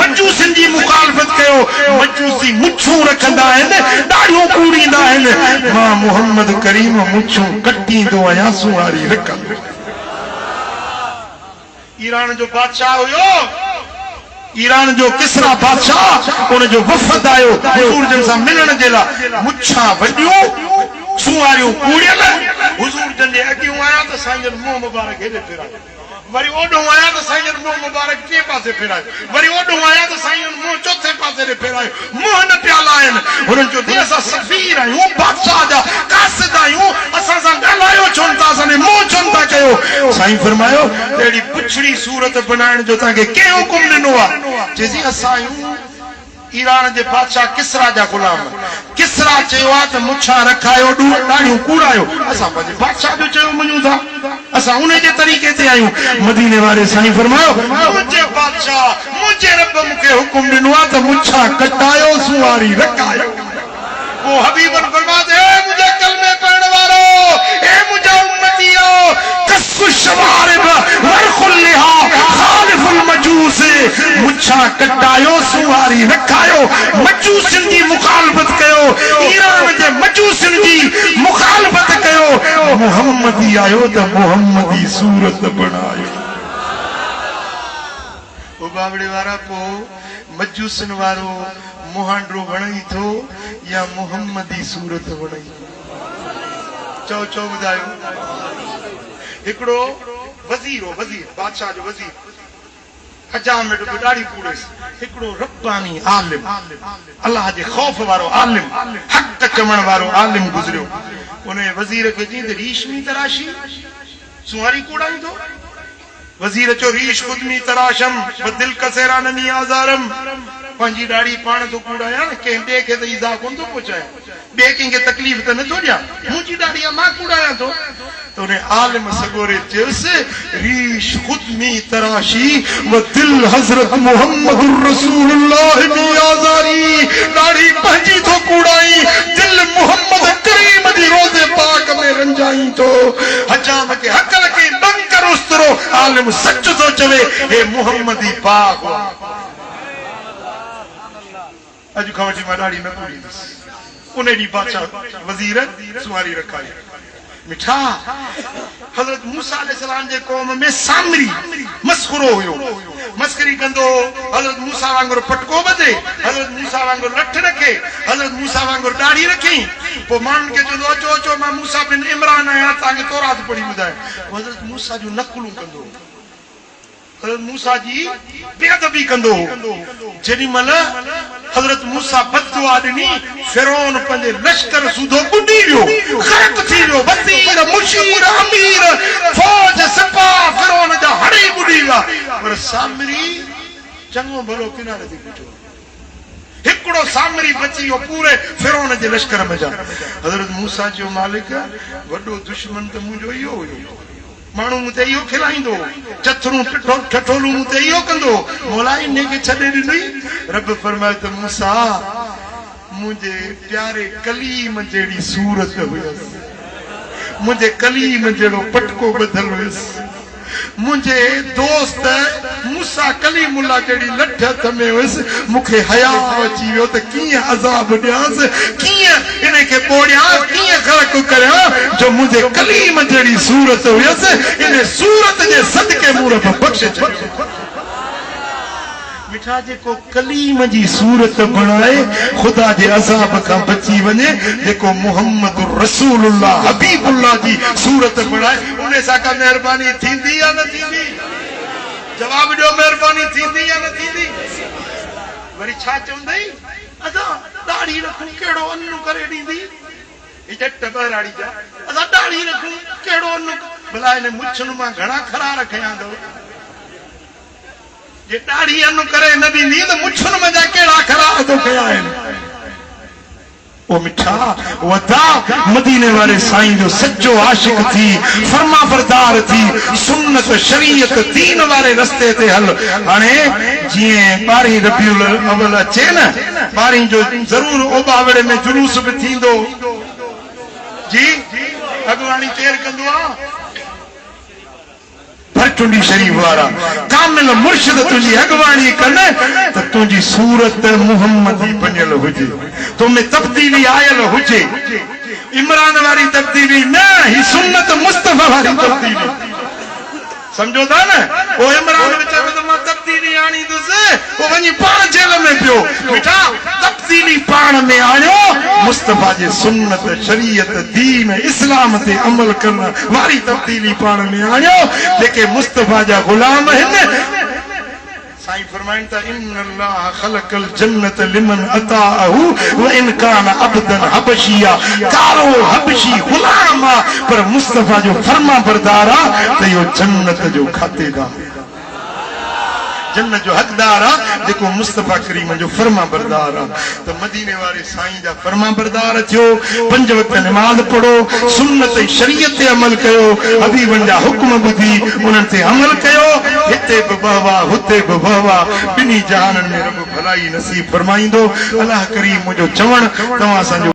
मजूसन जी मुखालफत कयो मजूसी मुछू रखंदा आहिनि दाढ़ियूं कूड़ींदा आहिनि मां मोहम्मद करीम मुछू कटींदो आहियां सुहारी रखंदो ईरान जो बादशाह हुयो ईरान जो किसरा बादशाह उन जो वफ़द आयो हुजूर जन सां मिलण जे लाइ मुछा वॾियूं सुहारियूं कूड़ियल हुजूर जन जे अॻियूं आया त साईं जन मुंहुं मुबारक हेॾे फिरायो वरी ओडो आया तो साईं जन मुंह मुबारक टे पासे फेरायो वरी ओडो आया तो साईं जन मुंह चौथे पासे रे फेरायो मुंह न प्याला आहिनि हुननि जो दे असां सफ़ीर आहियूं बादशाह जा कासिद आहियूं असां सां ॻाल्हायो छो था असांजे मुंह छो था कयो साईं फरमायो अहिड़ी पुछड़ी सूरत बनाइण जो तव्हांखे कंहिं हुकुम ॾिनो आहे चइजी असां आहियूं ईरान जे बादशाह किसरा जा गुलाम किसरा चयो आहे त मुछा रखायो ॾाढ़ियूं कूड़ायो असां पंहिंजे बादशाह जो चयो मञूं था असां उन जे तरीक़े ते आहियूं मदीने वारे साईं फरमायो मुंहिंजे बादशाह मुंहिंजे रब मूंखे हुकुम ॾिनो आहे त मुछा कटायो सुहारी रखायो वो हबीबन फरमाते ए मुझे कलमे पढ़ने वालो ए मुझे उम्मतियो कसु शवारिब वरखुल लिहा खालिफुल मजूस मुछा कटायो सुहारी रखायो मजूसन जी मुखालफत कयो ईरान जे मजूसन जी मुखालफत कयो मुहम्मदी आयो त मुहम्मदी सूरत बनायो ओ बावड़े वारा को मजूसन वारो मुहांडरो वणई थो या मुहम्मदी सूरत वणई चो चो ॿुधायो हिकिड़ो वज़ीर हो वज़ीर बादशाह जो वज़ीर हजाम में ॾाढी पूरेस हिकिड़ो रब्बानी आलिम अल्लाह जे खौफ वारो आलिम हक़ चवण वारो आलिम गुज़रियो उन वज़ीर खे चई त रीशमी तराशी सुहारी कूड़ाईंदो वज़ीर चयो रीश खुदमी तराशम व दिल कसेरा नमी आज़ारम पंहिंजी ॾाढ़ी पाण थो कूड़ायां न कंहिं ॿिए खे त ईज़ा कोन थो पहुचायां ॿिए कंहिंखे तकलीफ़ त नथो ॾियां मुंहिंजी ॾाढ़ी मां कूड़ायां थो तो उन्हें आलिम सगोरे चयोसि रीश खुदमी तराशी व दिल हज़रत मुहम्मदुर रसूलुल्लाह बि आज़ारी ॾाढ़ी पंहिंजी थो कूड़ाई दिल मुहम्मद करीम जी रोज़े पाक में रंजाई थो हजाम के हक़ल के बंकर उस्तरो आलिम सच थो चवे हे मुहम्मदी पाक अॼु खां वठी मां ॾाढ़ी न कूड़ींदुसि उन ॾींहुं बादशाह वज़ीर सुवारी रखाई मिठा हज़रत मूसा अलैहिस्सलाम जे क़ौम में सामरी मस्खरो हुयो मस्करी कंदो हज़रत मूसा वांगुरु पटको ॿधे हज़रत मूसा वांगुरु लठ रखे हज़रत मूसा वांगुरु ॾाढ़ी रखी पोइ माण्हुनि खे चवंदो अचो अचो मां मूसा बिन इमरान आहियां तव्हांखे तौरात पढ़ी ॿुधायां हज़रत मूसा जूं नकुलूं कंदो हज़रत मूसा जी बेअदबी कंदो जेॾी महिल हज़रत मूसा बददुआ ॾिनी फिरौन पंहिंजे लश्कर सूधो ॿुॾी वियो ग़रक़ थी वियो वज़ीर मुशीर अमीर फौज सिपाह फिरौन जा हणी ॿुॾी विया पर सामरी चङो भलो किनारे ते बीठो हिकिड़ो सामरी बची वियो पूरे फिरौन जे लश्कर में जा हज़रत मूसा जो मालिक वॾो दुश्मन त मुंहिंजो इहो हुयो माण्हू मूं ते इहो खिलाईंदो चथरूं ठठोलूं मूं ते इहो कंदो मौला इन खे छॾे ॾिनई रब फरमाए त मूसा मुंहिंजे प्यारे कलीम जहिड़ी सूरत हुयसि मुंहिंजे कलीम जहिड़ो पटको ॿधल हुयसि मुंहिंजे दोस्त मूसा कलीमुल्लाह जहिड़ी लठ हथ में हुयसि मूंखे हया अची वियो त कीअं अज़ाब ॾियांसि कीअं इन खे ॿोड़ियां कीअं ग़रक़ करियां जो मुंहिंजे कलीम जहिड़ी सूरत हुयसि इन सूरत जे सदके मूं रब बख़्शे छॾियो मिठा जेको कलीम जी सूरत बणाए ख़ुदा जे अज़ाब खां बची वञे जेको मुहम्मद रसूलुल्लाह हबीबुल्लाह जी सूरत बणाए उन सां का महिरबानी थींदी या न थींदी जवाब ॾियो महिरबानी थींदी या न थींदी वरी छा चवंदई असां ॾाढ़ी रखूं कहिड़ो अनु करे ॾींदी झट ॿराड़ी जा असां ॾाढ़ी रखूं कहिड़ो अनु भला हिन मुछुनि मां घणा खरा रखिया अथव जे ॾाढ़ी अनु करे न ॾींदी त मुछुनि में जा कहिड़ा खरा थो कया आहिनि ओ मिठा वदा मदीने वाले साईं जो सच्चो आशिक थी, फर्मा बरदार थी, सुन्नत शरीयत दीन वाले रस्ते ते हल। हाणे जीअं 12 रबीउल अव्वल अचे न, 12 जो जरूर ओबावड़े में जुलूस भी थींदो जी, अगवाणी केर कंदो आहे? भरचुंडी शरीफ वारा कामिल मुर्शिद तुझी अगवाणी कने त तुझी सूरत मुहम्मदी बनियल हुजे, तुमें तब्दीली आयल हुजे। इमरान वारी तब्दीली न, ही सुन्नत मुस्तफा वारी तब्दीली। समझो था न? वो इमरान में चवे तो मां तब्दीली आणी दुसे, वो वनी पाण जेल में पियो। बेटा तब्दीली पाण में आयो मुस्तफा जे सुन्नत शरीयत दीन इस्लाम ते अमल करण वारी तब्दीली पाण में आयो। जेके मुस्तफा जा गुलाम हन, साईं फरमाइन था इन्नल्लाह खलकल जन्नत लिमन अताअहू व इन कान अब्दन हबशिया। कारो हबशी गुलाम पर मुस्तफा जो फर्मा बरदार आ त यो जन्नत जो खातेदार, जन्नत जो हकदार आ जेको मुस्तफा करीम जो फर्मा बरदार आ। तो मदीने वाले साईं जा फर्मा बरदार थियो। 5 वक्त नमाज पढ़ो, सुन्नत शरीयत ते अमल कयो, हबीबन जा हुक्म ॿुधी उन्हनि ते अमल कयो। हिते बि बहवा हुते बि बहवा, ॿिन्ही जहाननि में रब भलाई नसीब फरमाईंदो। अल्लाह करीम मुंहिंजो चवण तव्हां सां